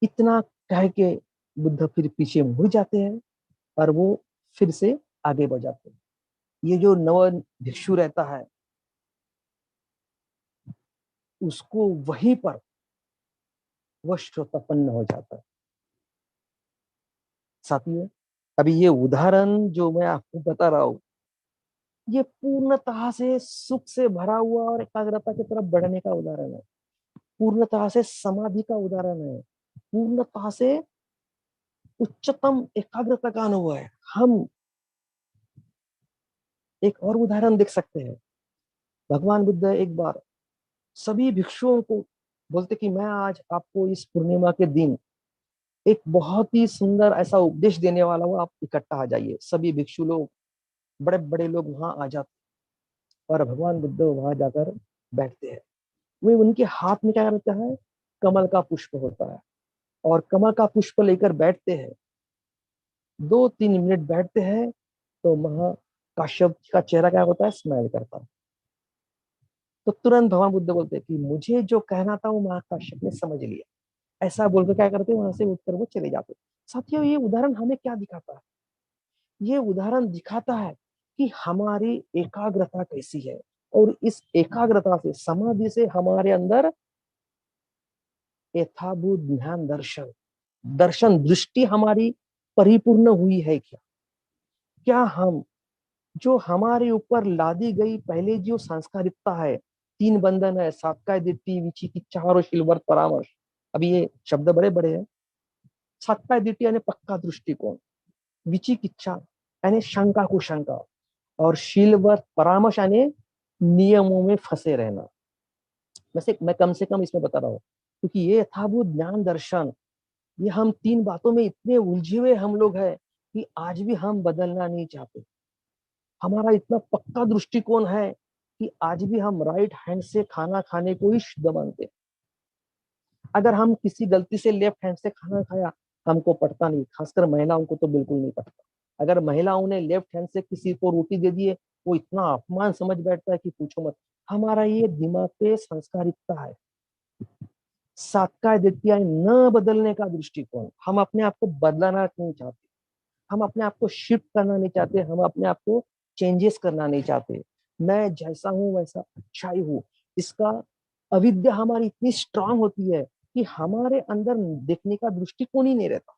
इतना कह के बुद्ध फिर पीछे मुड़ जाते हैं और वो फिर से आगे बढ़ जाते हैं। ये जो नव भिक्षु रहता है, उसको वहीं पर वह श्रोतापन्न हो जाता है। साथियों, अभी ये उदाहरण जो मैं आपको बता रहा हूँ, ये पूर्णतः से सुख से भरा हुआ और एकाग्रता की तरफ बढ़ने का उदाहरण है। पूर्णतः से समाधि का उदाहरण है। पूर्णतः से उच्चतम एकाग्रता का अनुभव है। हम एक और उदाहरण देख सकते हैं। भगवान बुद्ध एक बार सभी भिक्षुओं को बोलते कि मैं आज आपको इस पूर्णिमा के दिन एक बहुत ही सुंदर ऐसा उपदेश देने वाला हूँ, आप इकट्ठा आ जाइए। सभी भिक्षु लोग, बड़े बड़े लोग वहां आ जाते और भगवान बुद्ध वहां जाकर बैठते हैं। वे उनके हाथ में क्या रहता है, कमल का पुष्प होता है, और कमल का पुष्प लेकर बैठते हैं। 2-3 मिनट बैठते हैं तो महा काश्यप का चेहरा क्या होता है, स्माइल करता है। तो तुरंत भगवान बुद्ध बोलते हैं कि मुझे जो कहना था वो महाकाश्यप कश्यप ने समझ लिया। ऐसा बोलकर क्या करते, वहां से उठकर वो चले जाते। साथियों, ये उदाहरण हमें क्या दिखाता है? ये उदाहरण दिखाता है कि हमारी एकाग्रता कैसी है, और इस एकाग्रता से, समाधि से हमारे अंदर यथाभूत ध्यान दर्शन, दर्शन दृष्टि हमारी परिपूर्ण हुई है क्या? क्या हम जो हमारे ऊपर लादी गई पहले जो संस्कारिकता है, तीन बंधन है, सातकाय दिट्ठी, विचिकिच्छा और शीलवर्त परामर्श, अभी ये शब्द बड़े बड़े हैं। सातकाय दिट्ठी यानी पक्का दृष्टिकोण, विचिकिच्छा यानी शंका को शंका, और शीलवर्त परामर्श यानी नियमों में फंसे रहना। वैसे मैं कम से कम इसमें बता रहा हूँ, क्योंकि ये यथाभूत ज्ञान दर्शन, ये हम तीन बातों में इतने उलझे हुए हम लोग हैं कि आज भी हम बदलना नहीं चाहते। हमारा इतना पक्का दृष्टिकोण है कि आज भी हम राइट हैंड से खाना खाने को ही शुद्ध मानते हैं। अगर हम किसी गलती से लेफ्ट हैंड से खाना खाया, हमको पड़ता नहीं, खासकर महिलाओं को तो बिल्कुल नहीं पड़ता। अगर महिलाओं ने लेफ्ट हैंड से किसी को रोटी दे दिए, वो इतना अपमान समझ बैठता है कि पूछो मत। हमारा ये दिमाग पे संस्कारिकता है। सात्काय दिट्ठिया न बदलने का दृष्टिकोण, हम अपने आप को बदलाना नहीं चाहते, हम अपने आप को शिफ्ट करना नहीं चाहते, हम अपने आप को चेंजेस करना नहीं चाहते। मैं जैसा हूं वैसा अच्छा ही हूं। इसका अविद्या हमारी इतनी स्ट्रांग होती है कि हमारे अंदर देखने का दृष्टिकोण ही नहीं रहता।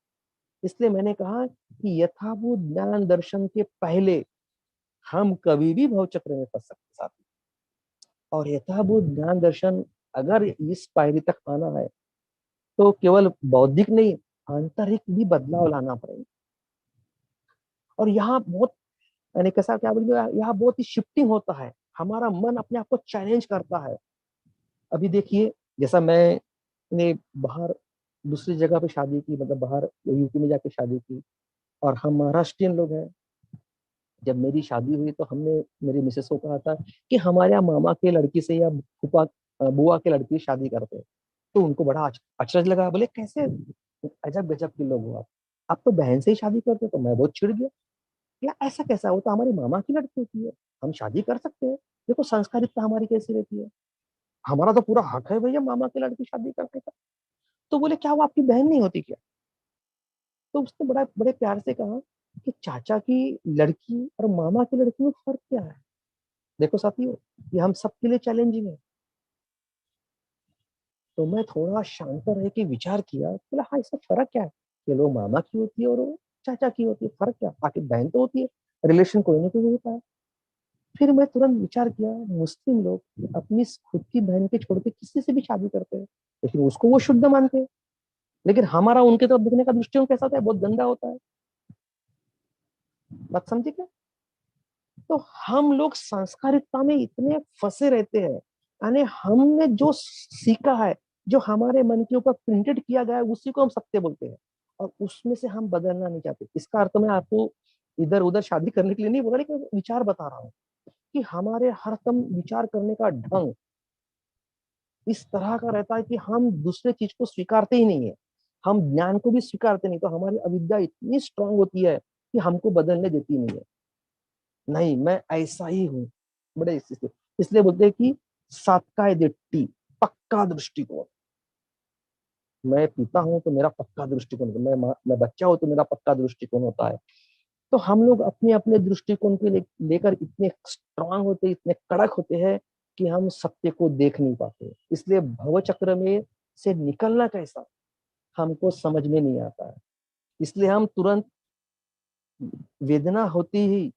इसलिए मैंने कहा कि यथाभूत ज्ञान दर्शन के पहले हम कभी भी भवचक्र में फंस सकते साथी। और यथाभूत ज्ञान दर्शन अगर इस पायरी तक आना है, तो केवल बौद्धिक नहीं, आंतरिक भी बदलाव लाना पड़ेगा। और यहाँ बहुत, यानी कैसा क्या बोलिए, यहाँ बहुत ही शिफ्टिंग होता है। हमारा मन अपने आप को चैलेंज करता है। अभी देखिए, जैसा मैंने बाहर दूसरी जगह पे शादी की, मतलब बाहर यूपी में जाके शादी की, और हम महाराष्ट्रियन लोग हैं। जब मेरी शादी हुई तो हमने मेरी मिसेस को कहा था कि हमारे यहाँ मामा के लड़की से या फूफा बुआ के लड़की से शादी करते हैं। तो उनको बड़ा अचरज लगा, बोले कैसे अजब गजब के लोग हो आप तो बहन से ही शादी करते। तो मैं बहुत चिढ़ गया, या ऐसा कैसा, वो तो हमारी मामा की लड़की होती है, हम शादी कर सकते हैं। देखो संस्कारिकता हमारी कैसी रहती है, हमारा तो पूरा हक है भैया मामा की लड़की शादी करने का। तो बोले क्या वो आपकी बहन नहीं होती क्या? तो उसने बड़ा बड़े प्यार से कहा कि चाचा की लड़की और मामा की लड़की में फर्क क्या है? देखो साथियों, ये हम सबके लिए चैलेंजिंग है। तो मैं थोड़ा शांत रह के विचार किया, बोला हाँ इसका फर्क क्या है? ये लोग मामा की होती है और वो चाचा की होती है, फर्क क्या? आखिर बहन तो होती है, रिलेशन कोई ना कोई होता है। फिर मैं तुरंत विचार किया, मुस्लिम लोग अपनी खुद की बहन के छोड़ के किसी से भी शादी करते हैं, लेकिन उसको वो शुद्ध मानते हैं। लेकिन हमारा उनके तरफ देखने का दृष्टिकोण कैसा होता है? बहुत गंदा होता है। बात समझे क्या? तो हम लोग संस्कारिकता में इतने फंसे रहते हैं, यानी हमने जो सीखा है, जो हमारे मन के ऊपर प्रिंटेड किया गया है, उसी को हम सत्य बोलते हैं, और उसमें से हम बदलना नहीं चाहते। इसका अर्थ मैं आपको इधर उधर शादी करने के लिए नहीं बोला, लेकिन विचार बता रहा हूँ कि हमारे हर दम विचार करने का ढंग इस तरह का रहता है कि हम दूसरे चीज को स्वीकारते ही नहीं है, हम ज्ञान को भी स्वीकारते नहीं। तो हमारी अविद्या इतनी स्ट्रांग होती है कि हमको बदलने देती नहीं है। नहीं, मैं ऐसा ही हूं, बड़े इसलिए बोलते हैं कि सात्काय दिट्ठी, पक्का दृष्टिकोण। मैं पिता हूं तो मेरा पक्का दृष्टिकोण, मैं बच्चा हूं तो मेरा पक्का दृष्टिकोण होता है। तो हम लोग अपने अपने दृष्टिकोण के लेकर इतने स्ट्रांग होते, इतने कड़क होते हैं कि हम सत्य को देख नहीं पाते। इसलिए भव चक्र में से निकलना कैसा हमको समझ में नहीं आता है। इसलिए हम तुरंत वेदना होती ही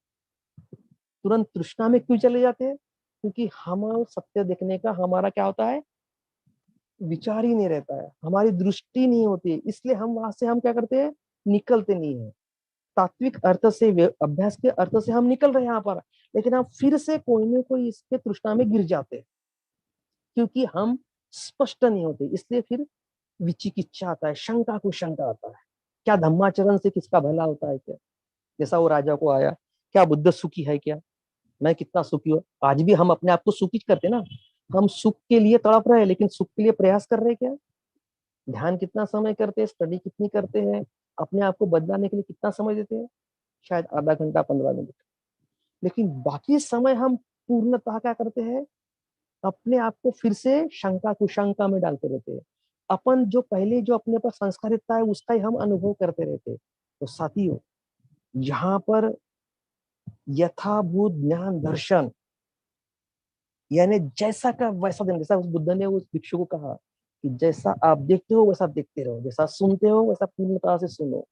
तुरंत तृष्णा में क्यों चले जाते हैं? क्योंकि हम सत्य देखने का हमारा क्या होता है, विचार ही नहीं रहता है, हमारी दृष्टि नहीं होती है। इसलिए हम वहां से हम क्या करते हैं, निकलते नहीं है। तात्विक अर्थ से, अभ्यास के अर्थ से हम निकल रहे हैं यहाँ पर, लेकिन हम फिर से कोई ना कोई इसके तृष्णा में गिर जाते हैं, क्योंकि हम स्पष्ट नहीं होते। इसलिए फिर विचिकिच्छा आता है, शंका को शंका आता है, क्या धम्माचरण से किसका भला होता है क्या? जैसा वो राजा को आया, क्या बुद्ध सुखी है क्या? मैं कितना सुखी हूँ। आज भी हम अपने आप को सुखी करते ना, हम सुख के लिए तड़प रहे हैं, लेकिन सुख के लिए प्रयास कर रहे हैं क्या? ध्यान कितना समय करते हैं, स्टडी कितनी करते हैं, अपने आप को बदलाने के लिए कितना समय देते हैं? शायद आधा घंटा 15 मिनट। लेकिन बाकी समय हम पूर्णतः क्या करते हैं, अपने आप को फिर से शंका कुशंका में डालते रहते हैं। अपन जो पहले जो अपने पर संस्कारितता है उसका ही हम अनुभव करते रहते हैं। तो साथियों, यहाँ पर यथाभूत ज्ञान दर्शन यानी जैसा का वैसा देना। जैसा उस बुद्ध ने उस भिक्षु को कहा कि जैसा आप देखते हो वैसा देखते रहो, जैसा सुनते हो वैसा पूर्णतः से सुनो,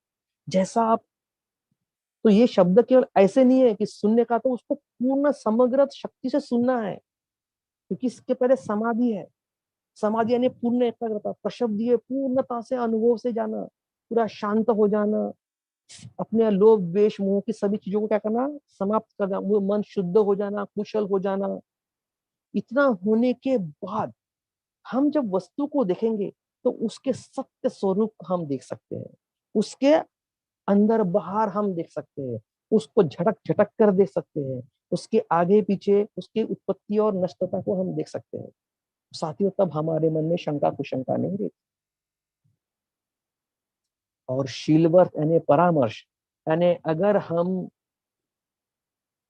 जैसा आप। तो ये शब्द केवल ऐसे नहीं है कि सुनने का, तो उसको पूर्ण समग्र शक्ति से सुनना है, क्योंकि इसके पहले समाधि है। समाधि यानी पूर्ण एकाग्रता, प्रशब्दीय पूर्णता से अनुभव से जाना, पूरा शांत हो जाना, अपने लोभ द्वेष मोह की सभी चीजों को क्या करना, समाप्त करना, वो मन शुद्ध हो जाना, कुशल हो जाना। इतना होने के बाद हम जब वस्तु को देखेंगे तो उसके सत्य स्वरूप हम देख सकते हैं, उसके अंदर बाहर हम देख सकते हैं, उसको झटक झटक कर देख सकते हैं, उसके आगे पीछे उसकी उत्पत्ति और नष्टता को हम देख सकते हैं। साथियों, तब हमारे मन में शंका कुशंका नहीं रहती। और शीलवर्त यानी परामर्श, यानी अगर हम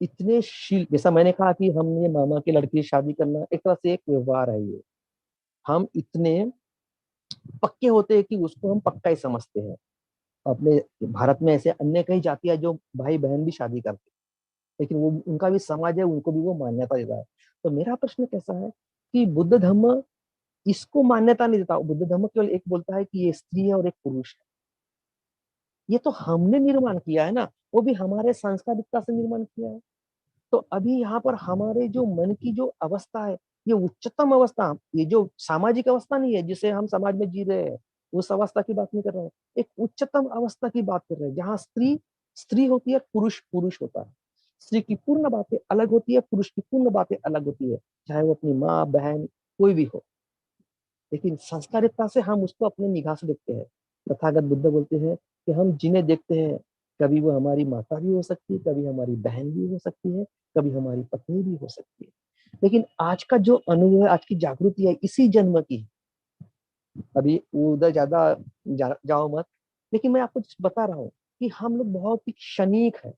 इतने शील, जैसा मैंने कहा कि हमने मामा की लड़की से शादी करना एक तरह से एक व्यवहार है ये, हम इतने पक्के होते हैं कि उसको हम पक्का ही समझते हैं। अपने भारत में ऐसे अन्य कई जातियां जो भाई बहन भी शादी करते हैं, लेकिन वो उनका भी समाज है, उनको भी वो मान्यता देता है। तो मेरा प्रश्न कैसा है कि बुद्ध धर्म इसको मान्यता नहीं देता। बुद्ध धर्म केवल एक बोलता है कि ये स्त्री है और एक पुरुष है। ये तो हमने निर्माण किया है ना, वो भी हमारे संस्कारिकता से निर्माण किया है। तो अभी यहाँ पर हमारे जो मन की जो अवस्था है, ये उच्चतम अवस्था, ये जो सामाजिक अवस्था नहीं है जिसे हम समाज में जी रहे हैं, उस अवस्था की बात नहीं कर रहे हैं। एक उच्चतम अवस्था की बात कर रहे हैं, जहाँ स्त्री स्त्री होती है, पुरुष पुरुष होता है। स्त्री की पूर्ण बातें अलग होती है, पुरुष की पूर्ण बातें अलग होती है, चाहे वो अपनी माँ बहन कोई भी हो। लेकिन संस्कारिकता से हम उसको अपने निगाह से देखते हैं। तथागत बुद्ध बोलते हैं कि हम जिन्हें देखते हैं, कभी वो हमारी माता भी हो सकती है, कभी हमारी बहन भी हो सकती है, कभी हमारी पत्नी भी हो सकती है। लेकिन आज का जो अनुभव है, आज की जागृति है, इसी जन्म की है। अभी उधर ज्यादा जाओ मत। लेकिन मैं आपको बता रहा हूँ कि हम लोग बहुत ही क्षणिक है।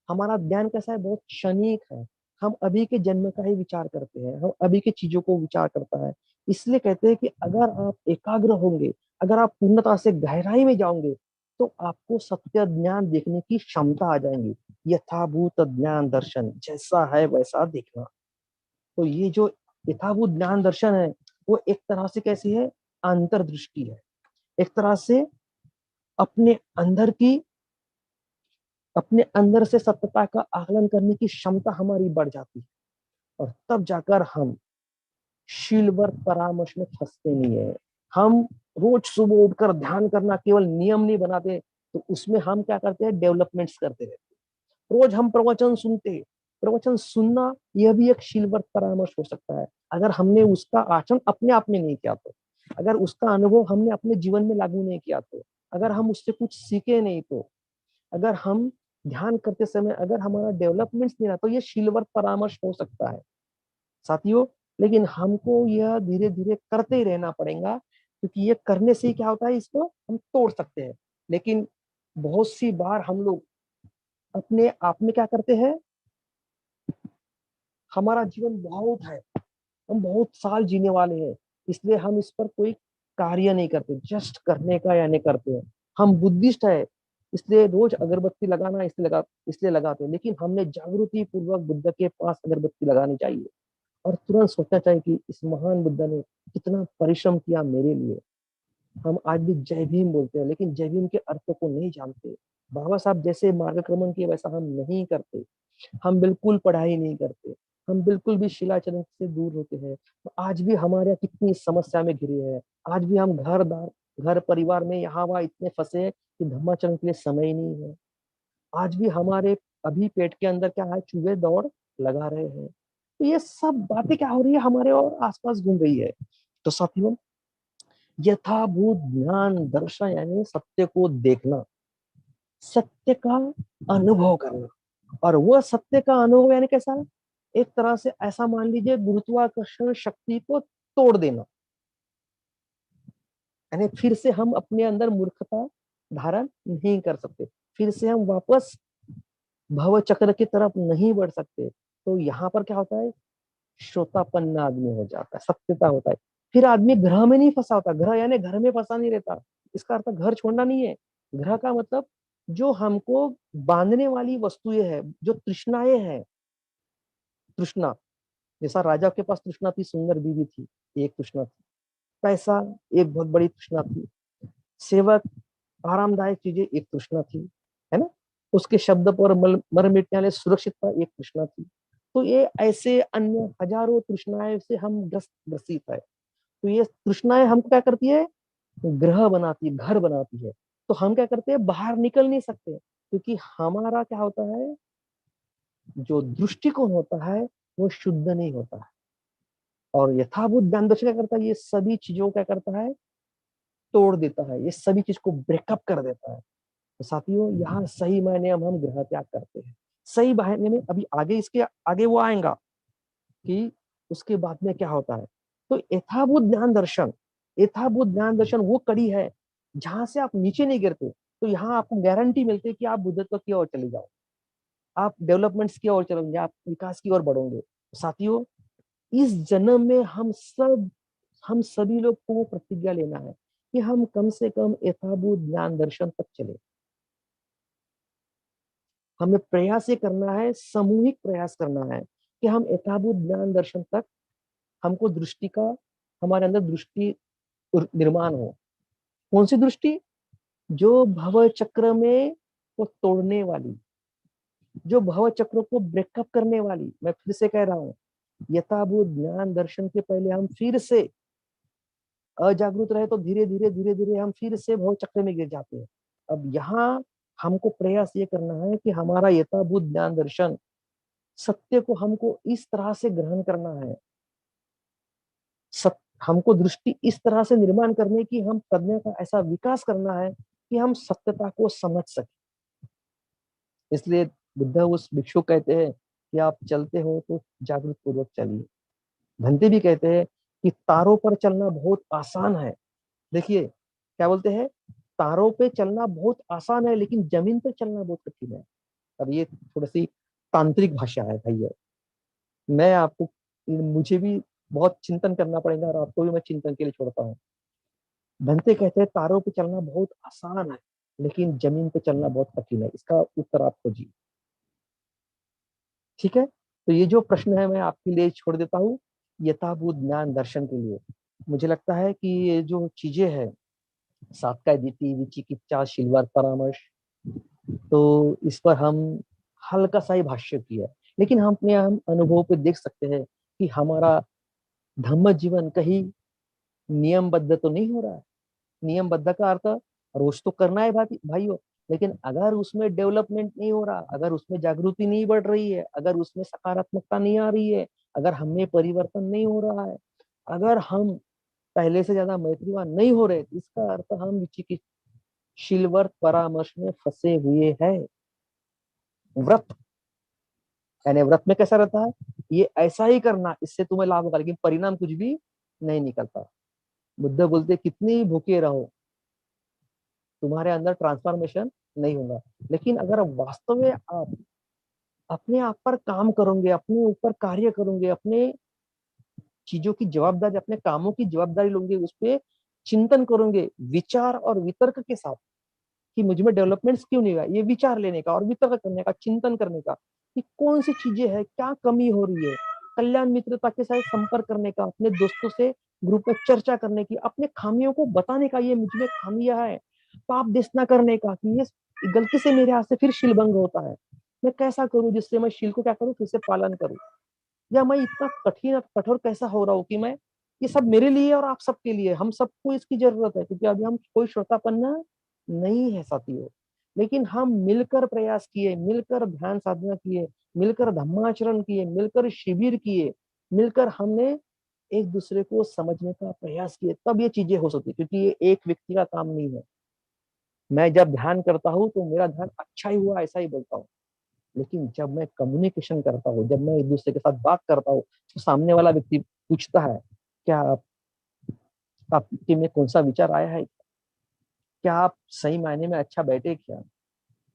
हमारा ध्यान कैसा है, बहुत क्षणिक है। हम अभी के जन्म का ही विचार करते हैं, हम अभी के चीजों को विचार करता है। इसलिए कहते हैं कि अगर आप एकाग्र होंगे, अगर आप पूर्णता से गहराई में जाओगे, तो आपको सत्य ज्ञान देखने की क्षमता आ जाएंगी। यथाभूत ज्ञान दर्शन, जैसा है वैसा देखना। तो ये जो यथाभूत ज्ञान दर्शन है, वो एक तरह से कैसी है, अंतर्दृष्टि है। एक तरह से अपने अंदर की, अपने अंदर से सत्यता का आकलन करने की क्षमता हमारी बढ़ जाती है। और तब जाकर हम शीलवर्त परामर्श में फंसते नहीं है। हम रोज सुबह उठकर ध्यान करना केवल नियम नहीं बनाते, तो उसमें हम क्या करते हैं, डेवलपमेंट्स करते रहते हैं। रोज हम प्रवचन सुनते हैं। प्रवचन सुनना यह भी एक शीलवर्त परामर्श हो सकता है, अगर हमने उसका आचरण अपने आप में नहीं किया तो, अगर उसका अनुभव हमने अपने जीवन में लागू नहीं किया तो, अगर हम उससे कुछ सीखे नहीं तो, अगर हम ध्यान करते समय अगर हमारा डेवलपमेंट नहीं रहा, तो ये शीलवर्त परामर्श हो सकता है साथियों। लेकिन हमको यह धीरे धीरे करते ही रहना पड़ेगा, क्योंकि ये करने से ही क्या होता है, इसको हम तोड़ सकते हैं। लेकिन बहुत सी बार हम लोग अपने आप में क्या करते हैं, हमारा जीवन बहुत है, हम बहुत साल जीने वाले हैं, इसलिए हम इस पर कोई कार्य नहीं करते, जस्ट करने का यानी करते हैं। हम बुद्धिस्ट है, इसलिए रोज अगरबत्ती लगाना इसलिए लगाते हैं। लेकिन हमने जागृति पूर्वक बुद्ध के पास अगरबत्ती लगानी चाहिए, और तुरंत सोचना चाहिए कि इस महान बुद्ध ने कितना परिश्रम किया मेरे लिए। हम आज भी जय भीम बोलते हैं, लेकिन जय भीम के अर्थों को नहीं जानते। बाबा साहब जैसे मार्गक्रमण किए वैसा हम नहीं करते। हम बिल्कुल पढ़ाई नहीं करते, हम बिल्कुल भी शिलाचरण से दूर होते हैं। तो आज भी हमारे यहाँ कितनी समस्या में घिरे हैं। आज भी हम घर परिवार में यहाँ वहाँ इतने फंसे हैं कि धम्माचरण के लिए समय ही नहीं है। आज भी हमारे अभी पेट के अंदर क्या है, चूहे दौड़ लगा रहे हैं। तो ये सब बातें क्या हो रही है, हमारे और आसपास घूम रही है। तो साथियों, यथाभूत ज्ञान दर्शन यानी सत्य को देखना, सत्य का अनुभव करना। और वह सत्य का अनुभव यानी कैसा, एक तरह से ऐसा मान लीजिए गुरुत्वाकर्षण शक्ति को तोड़ देना। यानी फिर से हम अपने अंदर मूर्खता धारण नहीं कर सकते, फिर से हम वापस भव चक्र की तरफ नहीं बढ़ सकते। तो यहाँ पर क्या होता है, श्रोतापन्न आदमी हो जाता है, सत्यता होता है। फिर आदमी ग्रह में नहीं फंसा होता, ग्रह यानी घर में फंसा नहीं रहता। इसका अर्थ घर छोड़ना नहीं है। ग्रह का मतलब जो हमको बांधने वाली वस्तुएं है, जो तृष्णाएं हैं। तृष्णा, जैसा राजा के पास तृष्णा थी, सुंदर बीवी थी, एक तृष्णा थी। पैसा, एक बहुत बड़ी तृष्णा थी। सेवक, आरामदायक चीजें, एक तृष्णा थी, है ना। उसके शब्द पर मर मिटने वाले सुरक्षितता, एक तृष्णा थी। तो ये ऐसे अन्य हजारों तृष्णाएं से हम ग्रसित है। तो ये तृष्णाएं हमको क्या करती है, ग्रह बनाती है, घर बनाती है। तो हम क्या करते हैं, बाहर निकल नहीं सकते, क्योंकि हमारा क्या होता है, जो दृष्टिकोण होता है वो शुद्ध नहीं होता है। और यथाभूत ज्ञान दर्शन क्या करता है, ये सभी चीजों को क्या करता है, तोड़ देता है, ये सभी चीज को ब्रेकअप कर देता है। तो साथियों, यहाँ सही मायने हम ग्रह त्याग करते हैं। सही मायने में अभी आगे, इसके आगे वो आएगा कि उसके बाद में क्या होता है। तो यथाभूत ज्ञान दर्शन वो कड़ी है जहां से आप नीचे नहीं गिरते। तो यहाँ आपको गारंटी मिलती है कि आप बुद्धत्व की ओर चले जाओ, आप डेवलपमेंट्स की ओर चलोगे, आप विकास की ओर बढ़ोगे। साथियों, इस जन्म में हम सभी लोग को प्रतिज्ञा लेना है कि हम कम से कम यथाभूत ज्ञान दर्शन तक चले। हमें प्रयास ये करना है, सामूहिक प्रयास करना है कि हम यथाभूत ज्ञान दर्शन तक, हमको दृष्टि का, हमारे अंदर दृष्टि निर्माण हो। कौन सी दृष्टि, जो भव चक्र में को तोड़ने वाली, जो भव चक्र को ब्रेकअप करने वाली। मैं फिर से कह रहा हूं, यथाभूत ज्ञान दर्शन के पहले हम फिर से अजागरूक रहे तो धीरे धीरे धीरे धीरे हम फिर से भव चक्र में गिर जाते हैं। अब यहाँ हमको प्रयास ये करना है कि हमारा यथाभूत ज्ञान दर्शन, सत्य को हमको इस तरह से ग्रहण करना है, हमको दृष्टि इस तरह से निर्माण करने की, हम प्रज्ञा का ऐसा विकास करना है कि हम सत्यता को समझ सके। इसलिए बुद्ध उस भिक्षु कहते हैं कि आप चलते हो तो जागरूक पूर्वक चलिए। भंते भी कहते हैं कि तारों पर चलना बहुत आसान है। देखिए क्या बोलते हैं, तारों पे चलना बहुत आसान है लेकिन जमीन पे चलना बहुत कठिन है। अब ये थोड़ी सी तांत्रिक भाषा है भैया, मैं आपको, मुझे भी बहुत चिंतन करना पड़ेगा और आपको भी मैं चिंतन के लिए छोड़ता हूँ। भंते कहते हैं तारों पे चलना बहुत आसान है लेकिन जमीन पे चलना बहुत कठिन है। इसका उत्तर आप खोजिए। ठीक है, तो ये जो प्रश्न है मैं आपके लिए छोड़ देता हूँ, यथाभूत ज्ञान दर्शन के लिए। मुझे लगता है कि ये जो चीजें हैं, सात्काय दिति, विचिकित्सा, शिलवार परामर्श, तो इस पर हम हल्का सा ही भाष्य किया है। लेकिन हम अनुभव पे देख सकते हैं कि हमारा धम्म जीवन कहीं नियमबद्ध तो नहीं हो रहा है। नियमबद्ध का अर्थ रोज तो करना है भाइयों, लेकिन अगर उसमें डेवलपमेंट नहीं हो रहा, अगर उसमें जागृति नहीं बढ़ रही है, अगर उसमें सकारात्मकता नहीं आ रही है, अगर हमें परिवर्तन नहीं हो रहा है, अगर हम पहले से ज्यादा मैत्रीवान नहीं हो रहे, इसका अर्थ हम विचिकित्सा, शिलवर्त परामर्श में फंसे हुए हैं। व्रत, यानी व्रत में कैसा रहता है, ये ऐसा ही करना, इससे तुम्हें लाभ होगा, लेकिन परिणाम कुछ भी नहीं निकलता। बुद्ध बोलते कितनी भूखे रहो, तुम्हारे अंदर ट्रांसफॉर्मेशन नहीं होगा। लेकिन अगर वास्तव में आप अपने आप पर काम करोगे, अपने ऊपर कार्य करोगे, अपने चीजों की जवाबदारी, अपने कामों की जवाबदारी लोगे, उस पर चिंतन करोगे विचार और वितर्क के साथ कि मुझ में डेवलपमेंट्स क्यों नहीं हुआ, ये विचार लेने का और वितर्क करने का, चिंतन करने का कि कौन सी चीजें हैं, क्या कमी हो रही है, कल्याण मित्रता के साथ संपर्क करने का, अपने दोस्तों से ग्रुप में चर्चा करने की, अपने खामियों को बताने का, ये मुझ में खामियां है, पाप देशना करने का कि ये गलती से मेरे हाथ से फिर शील भंग होता है, मैं कैसा करूं जिससे मैं शील को क्या करूं, फिर से पालन करूं, या मैं इतना कठिन और कठोर कैसा हो रहा हूँ कि मैं, ये सब मेरे लिए और आप सबके लिए, हम सबको इसकी जरूरत है, क्योंकि अभी हम कोई श्रोतापन्न नहीं है साथियों। लेकिन हम मिलकर प्रयास किए, मिलकर ध्यान साधना किए, मिलकर धम्माचरण किए, मिलकर शिविर किए, मिलकर हमने एक दूसरे को समझने का प्रयास किए, तब ये चीजें हो सकती, क्योंकि ये एक व्यक्ति का काम नहीं है। मैं जब ध्यान करता हूँ तो मेरा ध्यान अच्छा ही हुआ ऐसा ही बोलता हूँ, लेकिन जब मैं कम्युनिकेशन करता हूँ, जब मैं एक दूसरे के साथ बात करता हूँ, तो सामने वाला व्यक्ति पूछता है क्या आपके में कौन सा विचार आया है, क्या आप सही मायने में अच्छा बैठे, क्या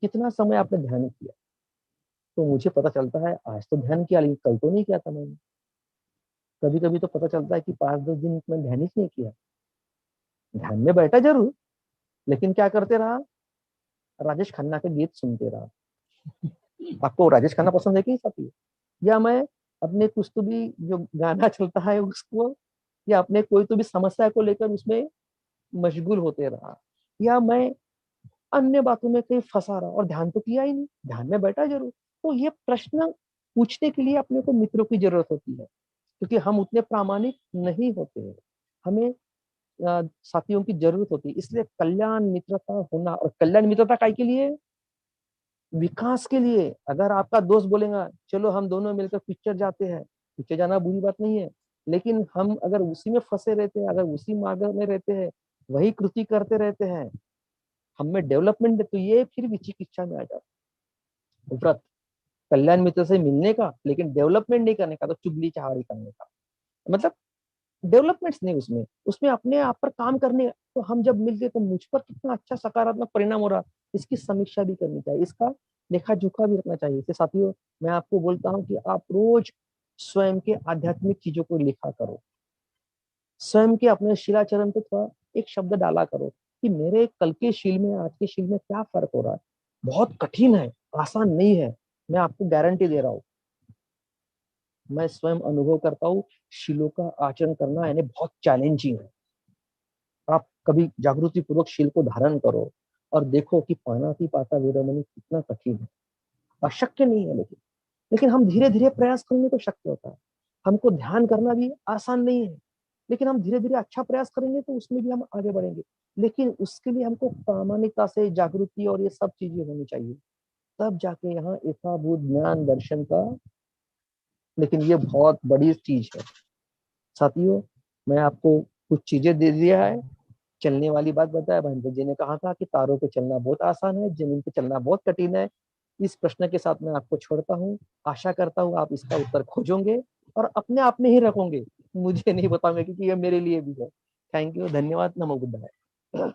कितना समय आपने ध्यान किया, तो मुझे पता चलता है आज तो ध्यान किया लेकिन कल तो नहीं किया था मैंने। कभी कभी तो पता चलता है कि 5-10 दिन में ध्यान ही नहीं किया, ध्यान में बैठा जरूर, लेकिन क्या करते रहा, राजेश खन्ना के गीत सुनते रहा। आपको राजेश खन्ना पसंद है कि साथी? या मैं अपने कुछ तो भी जो गाना चलता है उसको, या अपने कोई तो भी समस्या को लेकर उसमें मशगूल होते रहा, या मैं अन्य बातों में कहीं फंसा रहा और ध्यान तो किया ही नहीं, ध्यान में बैठा जरूर। तो ये प्रश्न पूछने के लिए अपने को मित्रों की जरूरत होती है, क्योंकि हम उतने प्रामाणिक नहीं होते हैं, हमें साथियों की जरूरत होती है। इसलिए कल्याण मित्रता होना, और कल्याण मित्रता काय के लिए, विकास के लिए। अगर आपका दोस्त बोलेगा चलो हम दोनों मिलकर पिक्चर जाते हैं, पिक्चर जाना बुरी बात नहीं है, लेकिन हम अगर उसी में फंसे रहते हैं, अगर उसी मार्ग में रहते हैं, वही कृति करते रहते हैं, हम में डेवलपमेंट, तो ये फिर विचिकित्सा में आ जाता है। व्रत कल्याण मित्र से मिलने का, लेकिन डेवलपमेंट नहीं करने का, तो चुगली चहाड़ी करने का, मतलब डेवलपमेंट्स नहीं उसमें, उसमें अपने आप पर काम करने। तो हम जब मिलते तो मुझ पर कितना अच्छा सकारात्मक परिणाम हो रहा, इसकी समीक्षा भी करनी चाहिए, इसका लेखा जोखा भी रखना चाहिए। इससे साथियों, मैं आपको बोलता हूँ कि आप रोज स्वयं के आध्यात्मिक चीजों को लिखा करो, स्वयं के अपने शिलाचरण पे थोड़ा एक शब्द डाला करो कि मेरे कल के शील में आज के शील में क्या फर्क हो रहा है। बहुत कठिन है, आसान नहीं है, मैं आपको गारंटी दे रहा हूँ, मैं स्वयं अनुभव करता हूँ। शीलों का आचरण करना यानी बहुत चैलेंजिंग है। आप कभी जागृति पूर्वक शील को धारण करो और देखो कि पानाति पाता वेरमणि कितना कठिन है, अशक्य नहीं है, लेकिन हम धीरे धीरे प्रयास करेंगे तो शक्य होता है। हमको ध्यान करना भी आसान नहीं है, लेकिन हम धीरे धीरे अच्छा प्रयास करेंगे तो उसमें भी हम आगे बढ़ेंगे। लेकिन उसके लिए हमको प्रामाणिकता से जागृति और ये सब चीजें होनी चाहिए, तब जाके यहाँ यथाभूत ज्ञान दर्शन का। लेकिन ये बहुत बड़ी चीज है साथियों। मैं आपको कुछ चीजें दे दिया है, चलने वाली बात बताया। भाई जी ने कहा था कि तारों पे चलना बहुत आसान है, जमीन पे चलना बहुत कठिन है। इस प्रश्न के साथ मैं आपको छोड़ता हूँ, आशा करता हूँ आप इसका उत्तर खोजोगे और अपने आप में ही रखोगे, मुझे नहीं बताओगे, क्योंकि ये मेरे लिए भी है। थैंक यू, धन्यवाद, नमो बुद्धाय।